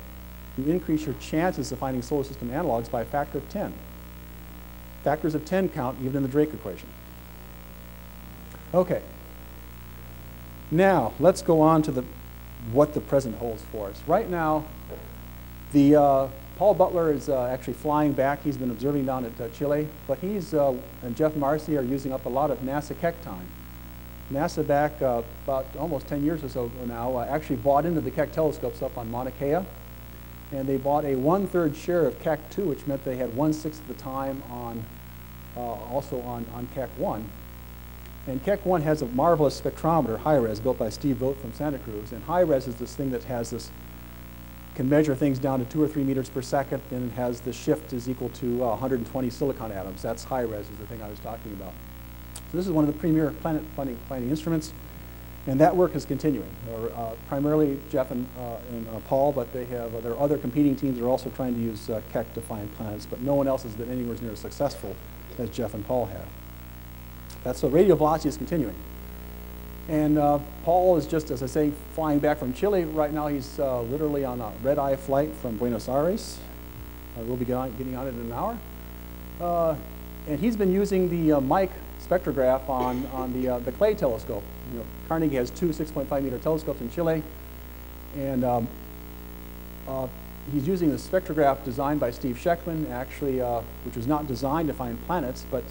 you increase your chances of finding solar system analogs by a factor of 10. Factors of 10 count even in the Drake equation. Okay. Now, let's go on to what the present holds for us. Right now, Paul Butler is actually flying back. He's been observing down at Chile, but he's and Jeff Marcy are using up a lot of NASA Keck time. NASA back about almost 10 years or so ago now actually bought into the Keck telescopes up on Mauna Kea, and they bought a 1/3 share of Keck 2, which meant they had 1/6 of the time on also on Keck 1. And Keck 1 has a marvelous spectrometer, high-res, built by Steve Vogt from Santa Cruz. And high-res is this thing that has this, can measure things down to 2 or 3 meters per second, and it has the shift is equal to 120 silicon atoms. That's high-res is the thing I was talking about. So this is one of the premier planet finding instruments, and that work is continuing. Primarily Jeff and Paul, but there are other competing teams that are also trying to use Keck to find planets, but no one else has been anywhere near as successful as Jeff and Paul have. That's so radial velocity is continuing. And Paul is just, as I say, flying back from Chile. Right now he's literally on a red-eye flight from Buenos Aires. We'll be getting on it in an hour. And he's been using the Mike spectrograph on the Clay telescope. You know, Carnegie has 2 6.5-meter telescopes in Chile. And he's using the spectrograph designed by Steve Scheckman, actually, which was not designed to find planets, but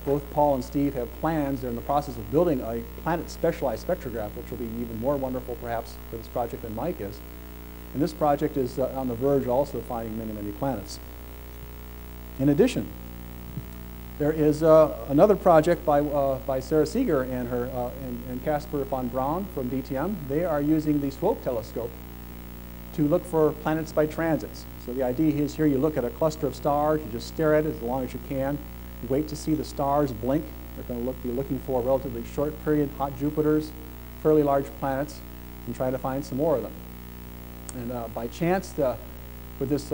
both Paul and Steve have plans. They're in the process of building a planet-specialized spectrograph, which will be even more wonderful, perhaps, for this project than Mike is. And this project is on the verge also of finding many, many planets. In addition, there is another project by Sarah Seeger and her and Casper von Braun from DTM. They are using the SWOPE telescope to look for planets by transits. So the idea is here you look at a cluster of stars, you just stare at it as long as you can, you wait to see the stars blink. They're going to be looking for relatively short period hot Jupiters, fairly large planets, and try to find some more of them. And by chance, with this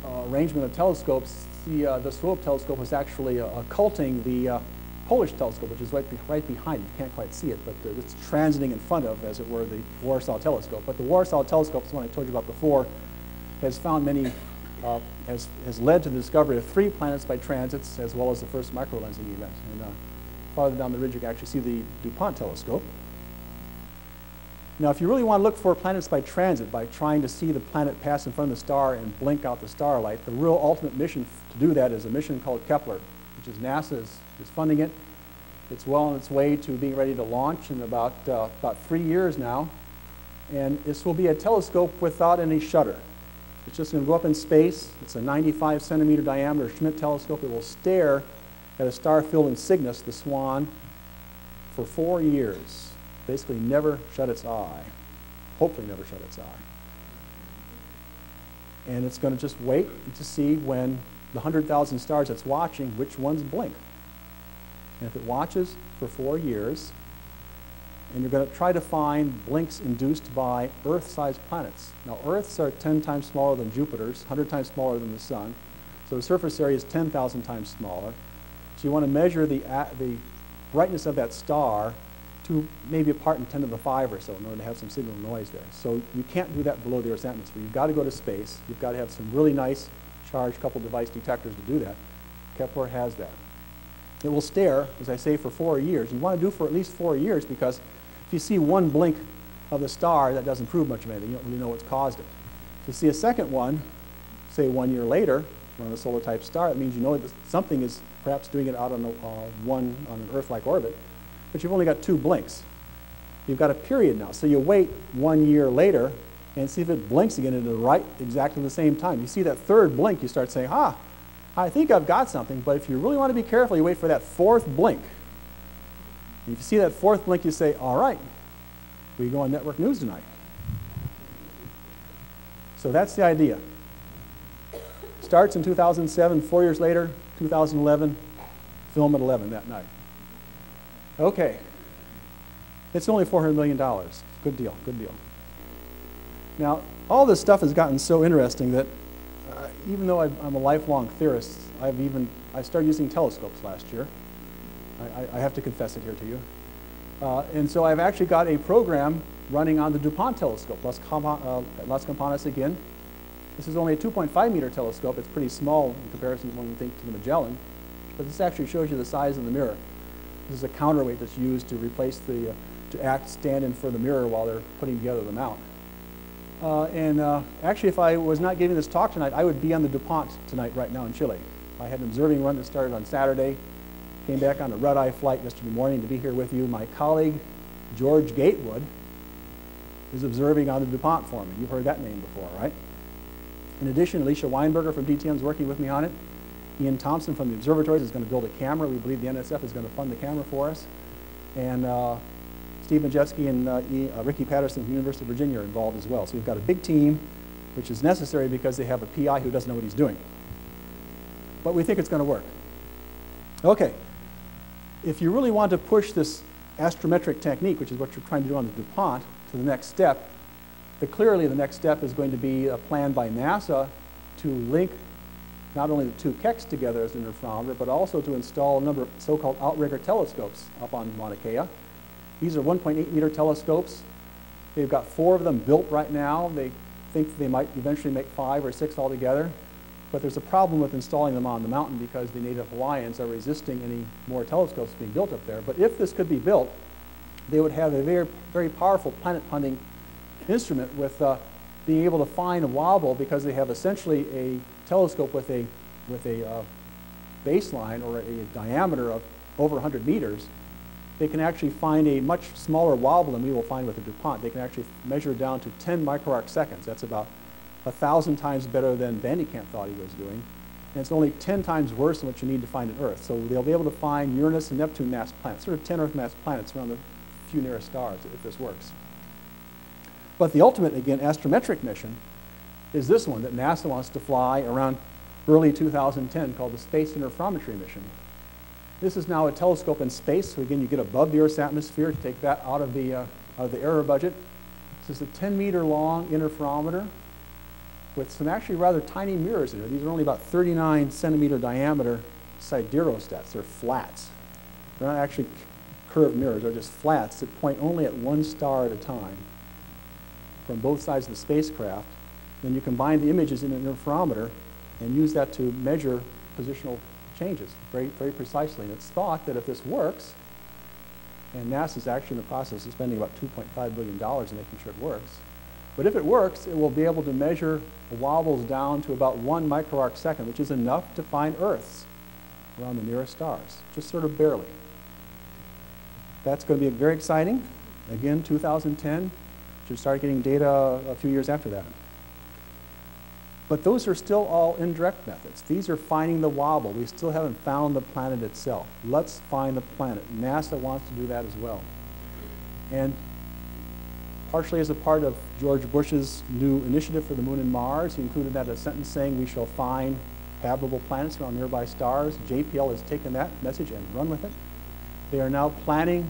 arrangement of telescopes, the SWOPE telescope was actually occulting the Polish telescope, which is right behind it. You can't quite see it, but it's transiting in front of, as it were, the Warsaw telescope. But the Warsaw telescope, is the one I told you about before, has found many, has led to the discovery of 3 planets by transits, as well as the first microlensing event. And farther down the ridge, you can actually see the DuPont telescope. Now, if you really want to look for planets by transit, by trying to see the planet pass in front of the star and blink out the starlight, the real ultimate mission to do that is a mission called Kepler, which is NASA is funding it. It's well on its way to being ready to launch in about 3 years now. And this will be a telescope without any shutter. It's just going to go up in space. It's a 95-centimeter diameter Schmidt telescope. It will stare at a star field in Cygnus, the Swan, for 4 years. Basically never shut its eye. Hopefully never shut its eye. And it's going to just wait to see when the 100,000 stars it's watching, which ones blink. And if it watches for 4 years, and you're going to try to find blinks induced by Earth-sized planets. Now, Earths are 10 times smaller than Jupiter's, 100 times smaller than the Sun. So the surface area is 10,000 times smaller. So you want to measure the brightness of that star to maybe a part in 10 to the 5 or so in order to have some signal noise there. So you can't do that below the Earth's atmosphere. You've got to go to space. You've got to have some really nice charged coupled device detectors to do that. Kepler has that. It will stare, as I say, for 4 years. You want to do for at least 4 years because if you see one blink of the star, that doesn't prove much of anything. You don't really know what's caused it. If you see a second one, say 1 year later, on a solar type star, that means you know that something is perhaps doing it out on an Earth-like orbit, but you've only got 2 blinks. You've got a period now, so you wait 1 year later and see if it blinks again at exactly the same time. You see that third blink, you start saying, I think I've got something, but if you really want to be careful, you wait for that 4th blink. And if you see that 4th blink, you say, all right, we go on network news tonight. So that's the idea. Starts in 2007, 4 years later, 2011, film at 11 that night. Okay. It's only $400 million. Good deal, good deal. Now, all this stuff has gotten so interesting that even though I'm a lifelong theorist, I started using telescopes last year. I have to confess it here to you. And so I've actually got a program running on the DuPont telescope, Las Campanas again. This is only a 2.5 meter telescope. It's pretty small in comparison when you think to the Magellan, but this actually shows you the size of the mirror. This is a counterweight that's used to replace to stand in for the mirror while they're putting together the mount. Actually, if I was not giving this talk tonight, I would be on the DuPont tonight right now in Chile. I had an observing run that started on Saturday, came back on a red-eye flight yesterday morning to be here with you. My colleague, George Gatewood, is observing on the DuPont for me. You've heard that name before, right? In addition, Alicia Weinberger from DTM is working with me on it. Ian Thompson from the observatories is going to build a camera. We believe the NSF is going to fund the camera for us. And Steve Majewski and Ricky Patterson from the University of Virginia are involved as well. So we've got a big team, which is necessary because they have a PI who doesn't know what he's doing. But we think it's going to work. Okay. If you really want to push this astrometric technique, which is what you're trying to do on the DuPont, to the next step, clearly the next step is going to be a plan by NASA to link not only the 2 Kecs together as an interferometer, but also to install a number of so-called outrigger telescopes up on Mauna Kea. These are 1.8 meter telescopes. They've got 4 of them built right now. They think they might eventually make 5 or 6 altogether. But there's a problem with installing them on the mountain because the native Hawaiians are resisting any more telescopes being built up there. But if this could be built, they would have a very, very powerful planet-hunting instrument with being able to find a wobble because they have essentially a telescope with a baseline or a diameter of over 100 meters. They can actually find a much smaller wobble than we will find with the DuPont. They can actually measure down to 10 microarc seconds. That's about 1,000 times better than Van de Kamp thought he was doing. And it's only 10 times worse than what you need to find an Earth. So they'll be able to find Uranus and Neptune mass planets, sort of 10 Earth mass planets around the few nearest stars if this works. But the ultimate, again, astrometric mission is this one that NASA wants to fly around early 2010 called the Space Interferometry Mission. This is now a telescope in space, so again, you get above the Earth's atmosphere to take that out of the error budget. This is a 10-meter long interferometer with some actually rather tiny mirrors in it. These are only about 39 centimeter diameter siderostats. They're flats. They're not actually curved mirrors. They're just flats that point only at one star at a time from both sides of the spacecraft. Then you combine the images in an interferometer and use that to measure positional changes very, very precisely. And it's thought that if this works, and NASA's actually in the process of spending about $2.5 billion in making sure it works, but if it works, it will be able to measure the wobbles down to about 1 microarc second, which is enough to find Earths around the nearest stars, just sort of barely. That's going to be very exciting. Again, 2010, should start getting data a few years after that. But those are still all indirect methods. These are finding the wobble. We still haven't found the planet itself. Let's find the planet. NASA wants to do that as well. And partially as a part of George Bush's new initiative for the Moon and Mars, he included that a sentence saying we shall find habitable planets around nearby stars. JPL has taken that message and run with it. They are now planning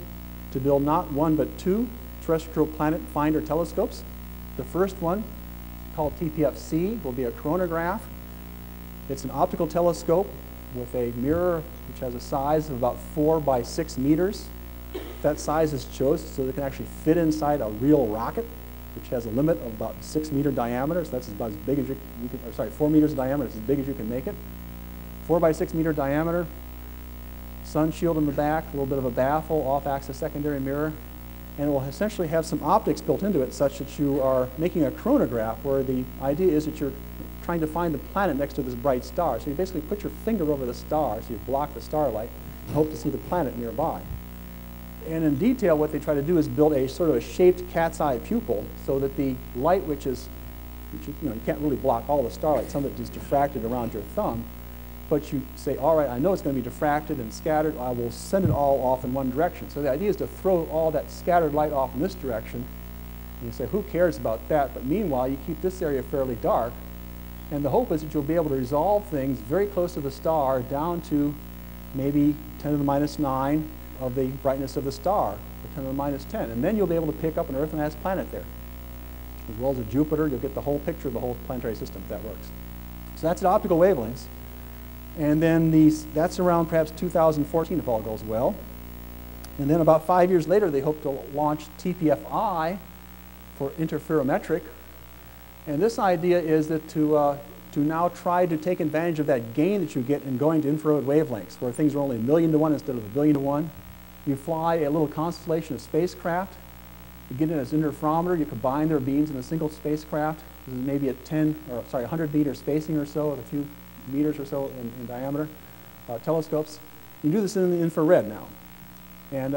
to build not 1 but 2 terrestrial planet finder telescopes. The first one, called TPFC, will be a coronagraph. It's an optical telescope with a mirror which has a size of about 4 by 6 meters. that size is chosen so they can actually fit inside a real rocket, which has a limit of about 6-meter diameter. So that's about as big as you can, or sorry, 4 meters diameter. It's as big as you can make it. 4 by 6 meter diameter. Sun shield in the back, a little bit of a baffle, off-axis secondary mirror, and it will essentially have some optics built into it such that you are making a chronograph where the idea is that you're trying to find the planet next to this bright star. So you basically put your finger over the star, so you block the starlight, and hope to see the planet nearby. And in detail, what they try to do is build a sort of a shaped cat's eye pupil so that the light, which you can't really block all the starlight, some of it is diffracted around your thumb, but you say, all right, I know it's going to be diffracted and scattered, I will send it all off in one direction. So the idea is to throw all that scattered light off in this direction, and you say, who cares about that? But meanwhile, you keep this area fairly dark, and the hope is that you'll be able to resolve things very close to the star down to maybe 10 to the minus 9 of the brightness of the star, or 10 to the minus 10. And then you'll be able to pick up an Earth and mass planet there. As well as a Jupiter, you'll get the whole picture of the whole planetary system if that works. So that's at optical wavelengths. And then that's around perhaps 2014 if all goes well. And then about 5 years later, they hope to launch TPFI for interferometric. And this idea is that to now try to take advantage of that gain that you get in going to infrared wavelengths, where things are only 1,000,000 to 1 instead of 1,000,000,000 to 1. You fly a little constellation of spacecraft. You get in as interferometer. You combine their beams in a single spacecraft. This is maybe at 100 meter spacing or so, with a few meters or so in diameter, telescopes. You do this in the infrared now. And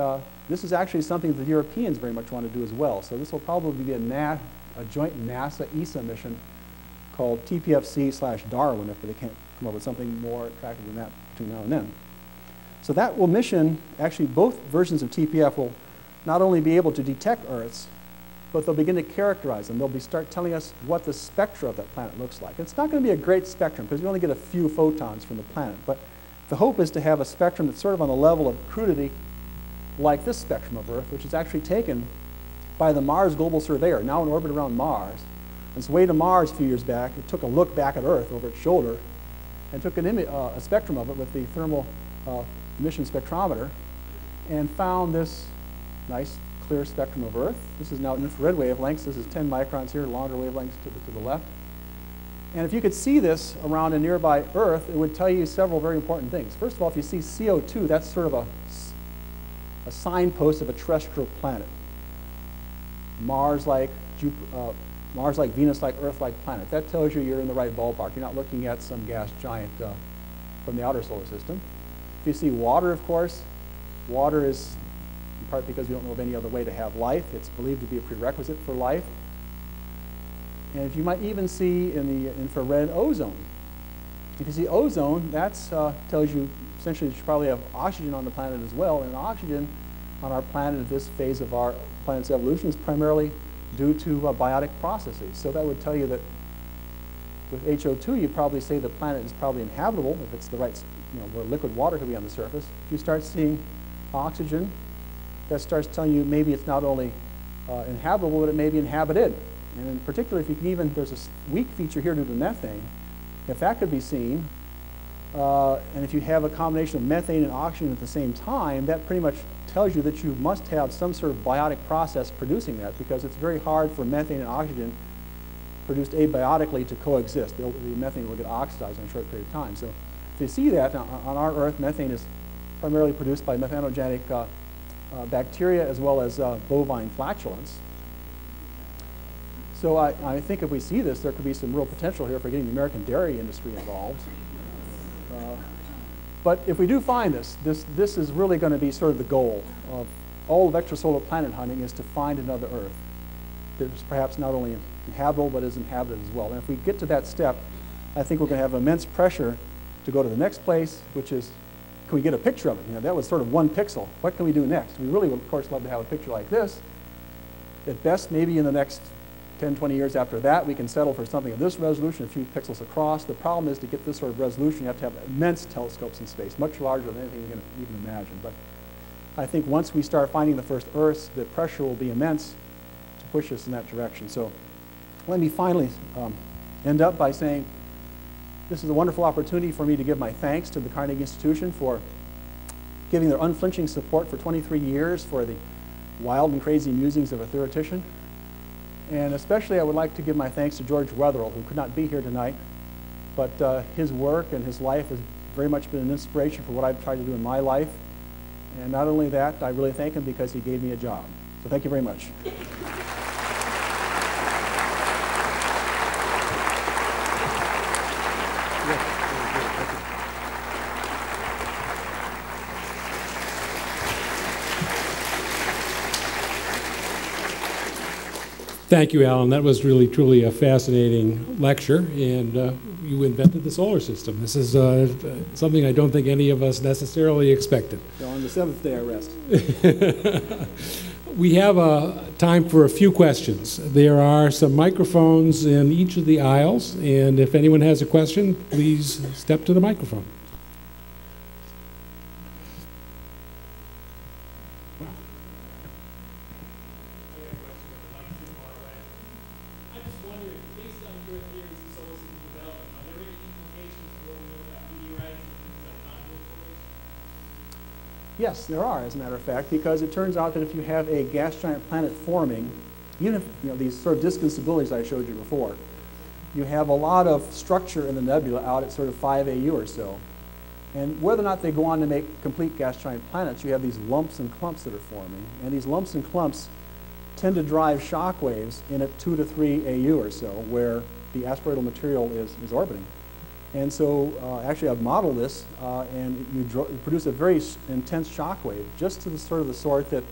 this is actually something that the Europeans very much want to do as well. So this will probably be a joint NASA-ESA mission called TPFC/Darwin if they can't come up with something more attractive than that between now and then. So that mission, actually both versions of TPF will not only be able to detect Earths, but they'll begin to characterize them. They'll start telling us what the spectra of that planet looks like. It's not going to be a great spectrum because you only get a few photons from the planet, but the hope is to have a spectrum that's sort of on the level of crudity like this spectrum of Earth, which is actually taken by the Mars Global Surveyor, now in orbit around Mars. On its way to Mars a few years back, it took a look back at Earth over its shoulder and took a spectrum of it with the thermal emission spectrometer and found this nice clear spectrum of Earth. This is now infrared wavelengths. This is 10 microns here, longer wavelengths to the left. And if you could see this around a nearby Earth, it would tell you several very important things. First of all, if you see CO2, that's sort of a signpost of a terrestrial planet. Mars-like, Venus-like, Earth-like planet. That tells you you're in the right ballpark. You're not looking at some gas giant from the outer solar system. If you see water, of course, water is in part because we don't know of any other way to have life. It's believed to be a prerequisite for life. And if you might even see in the infrared ozone. If you see ozone, that tells you essentially that you probably have oxygen on the planet as well. And oxygen on our planet at this phase of our planet's evolution is primarily due to biotic processes. So that would tell you that with HO2, you'd probably say the planet is probably inhabitable if it's the right, where liquid water could be on the surface. If you start seeing oxygen, that starts telling you maybe it's not only inhabitable, but it may be inhabited. And in particular, if you can even, there's a weak feature here due to methane. If that could be seen, and if you have a combination of methane and oxygen at the same time, that pretty much tells you that you must have some sort of biotic process producing that, because it's very hard for methane and oxygen produced abiotically to coexist. The methane will get oxidized in a short period of time. So if you see that, on our Earth, methane is primarily produced by methanogenic bacteria as well as bovine flatulence. So I think if we see this, there could be some real potential here for getting the American dairy industry involved. But if we do find this is really going to be sort of the goal of all of extrasolar planet hunting, is to find another Earth that's perhaps not only inhabitable but is inhabited as well. And if we get to that step, I think we're going to have immense pressure to go to the next place, which is, can we get a picture of it? That was sort of 1 pixel. What can we do next? We really would, of course, love to have a picture like this. At best, maybe in the next 10, 20 years after that, we can settle for something of this resolution, a few pixels across. The problem is, to get this sort of resolution, you have to have immense telescopes in space, much larger than anything you can even imagine. But I think once we start finding the first Earths, the pressure will be immense to push us in that direction. So let me finally end up by saying this is a wonderful opportunity for me to give my thanks to the Carnegie Institution for giving their unflinching support for 23 years for the wild and crazy musings of a theoretician. And especially I would like to give my thanks to George Wetherill, who could not be here tonight, but his work and his life has very much been an inspiration for what I've tried to do in my life. And not only that, I really thank him because he gave me a job. So thank you very much. Thank you, Alan. That was really, truly a fascinating lecture, and you invented the solar system. This is something I don't think any of us necessarily expected. So on the seventh day I rest. We have time for a few questions. There are some microphones in each of the aisles, and if anyone has a question, please step to the microphone. Yes, there are, as a matter of fact, because it turns out that if you have a gas giant planet forming, even if these sort of disk instabilities I showed you before, you have a lot of structure in the nebula out at sort of 5 AU or so. And whether or not they go on to make complete gas giant planets, you have these lumps and clumps that are forming. And these lumps and clumps tend to drive shock waves in at 2 to 3 AU or so, where the asteroidal material is orbiting. And so actually I've modeled this, and you produce a very intense shock wave, just to the sort that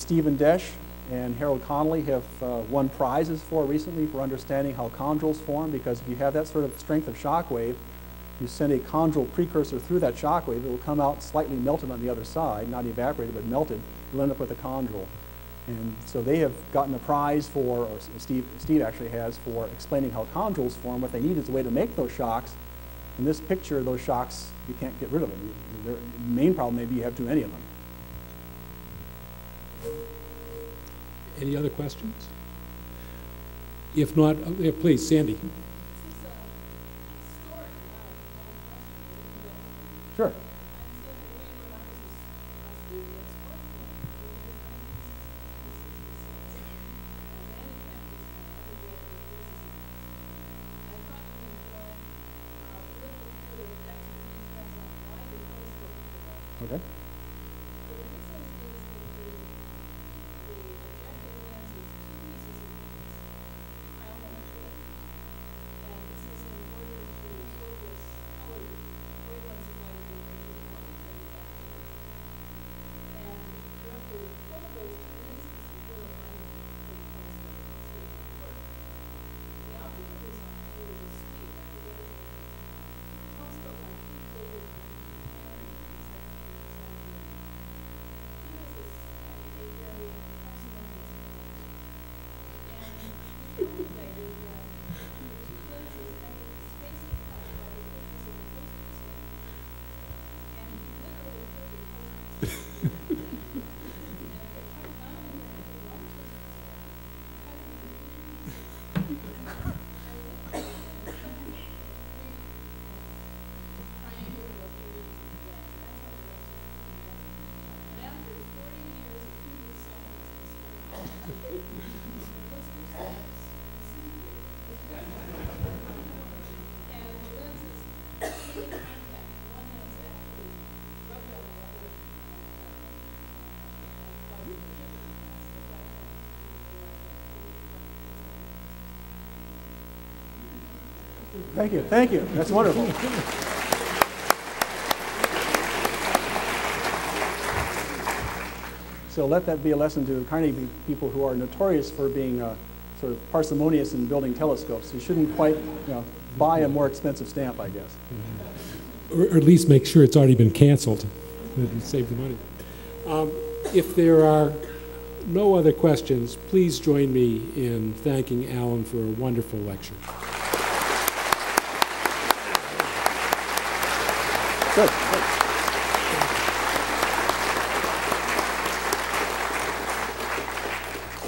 Stephen Desch and Harold Connolly have won prizes for recently for understanding how chondrules form, because if you have that sort of strength of shock wave, you send a chondrule precursor through that shock wave, it will come out slightly melted on the other side, not evaporated, but melted. You'll end up with a chondrule. And so they have gotten a prize for, or Steve actually has, for explaining how chondrules form. What they need is a way to make those shocks. In this picture, those shocks, you can't get rid of them. The main problem may be you have too many of them. Any other questions? If not, please, Sandy. Sure. Okay. Thank you. Thank you. That's wonderful. So let that be a lesson to Carnegie people who are notorious for being sort of parsimonious in building telescopes. You shouldn't quite, buy a more expensive stamp, I guess. Or at least make sure it's already been canceled. Save the money. If there are no other questions, please join me in thanking Alan for a wonderful lecture. Good.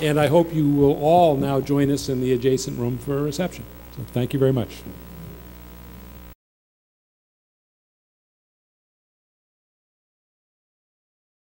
And I hope you will all now join us in the adjacent room for a reception. So thank you very much.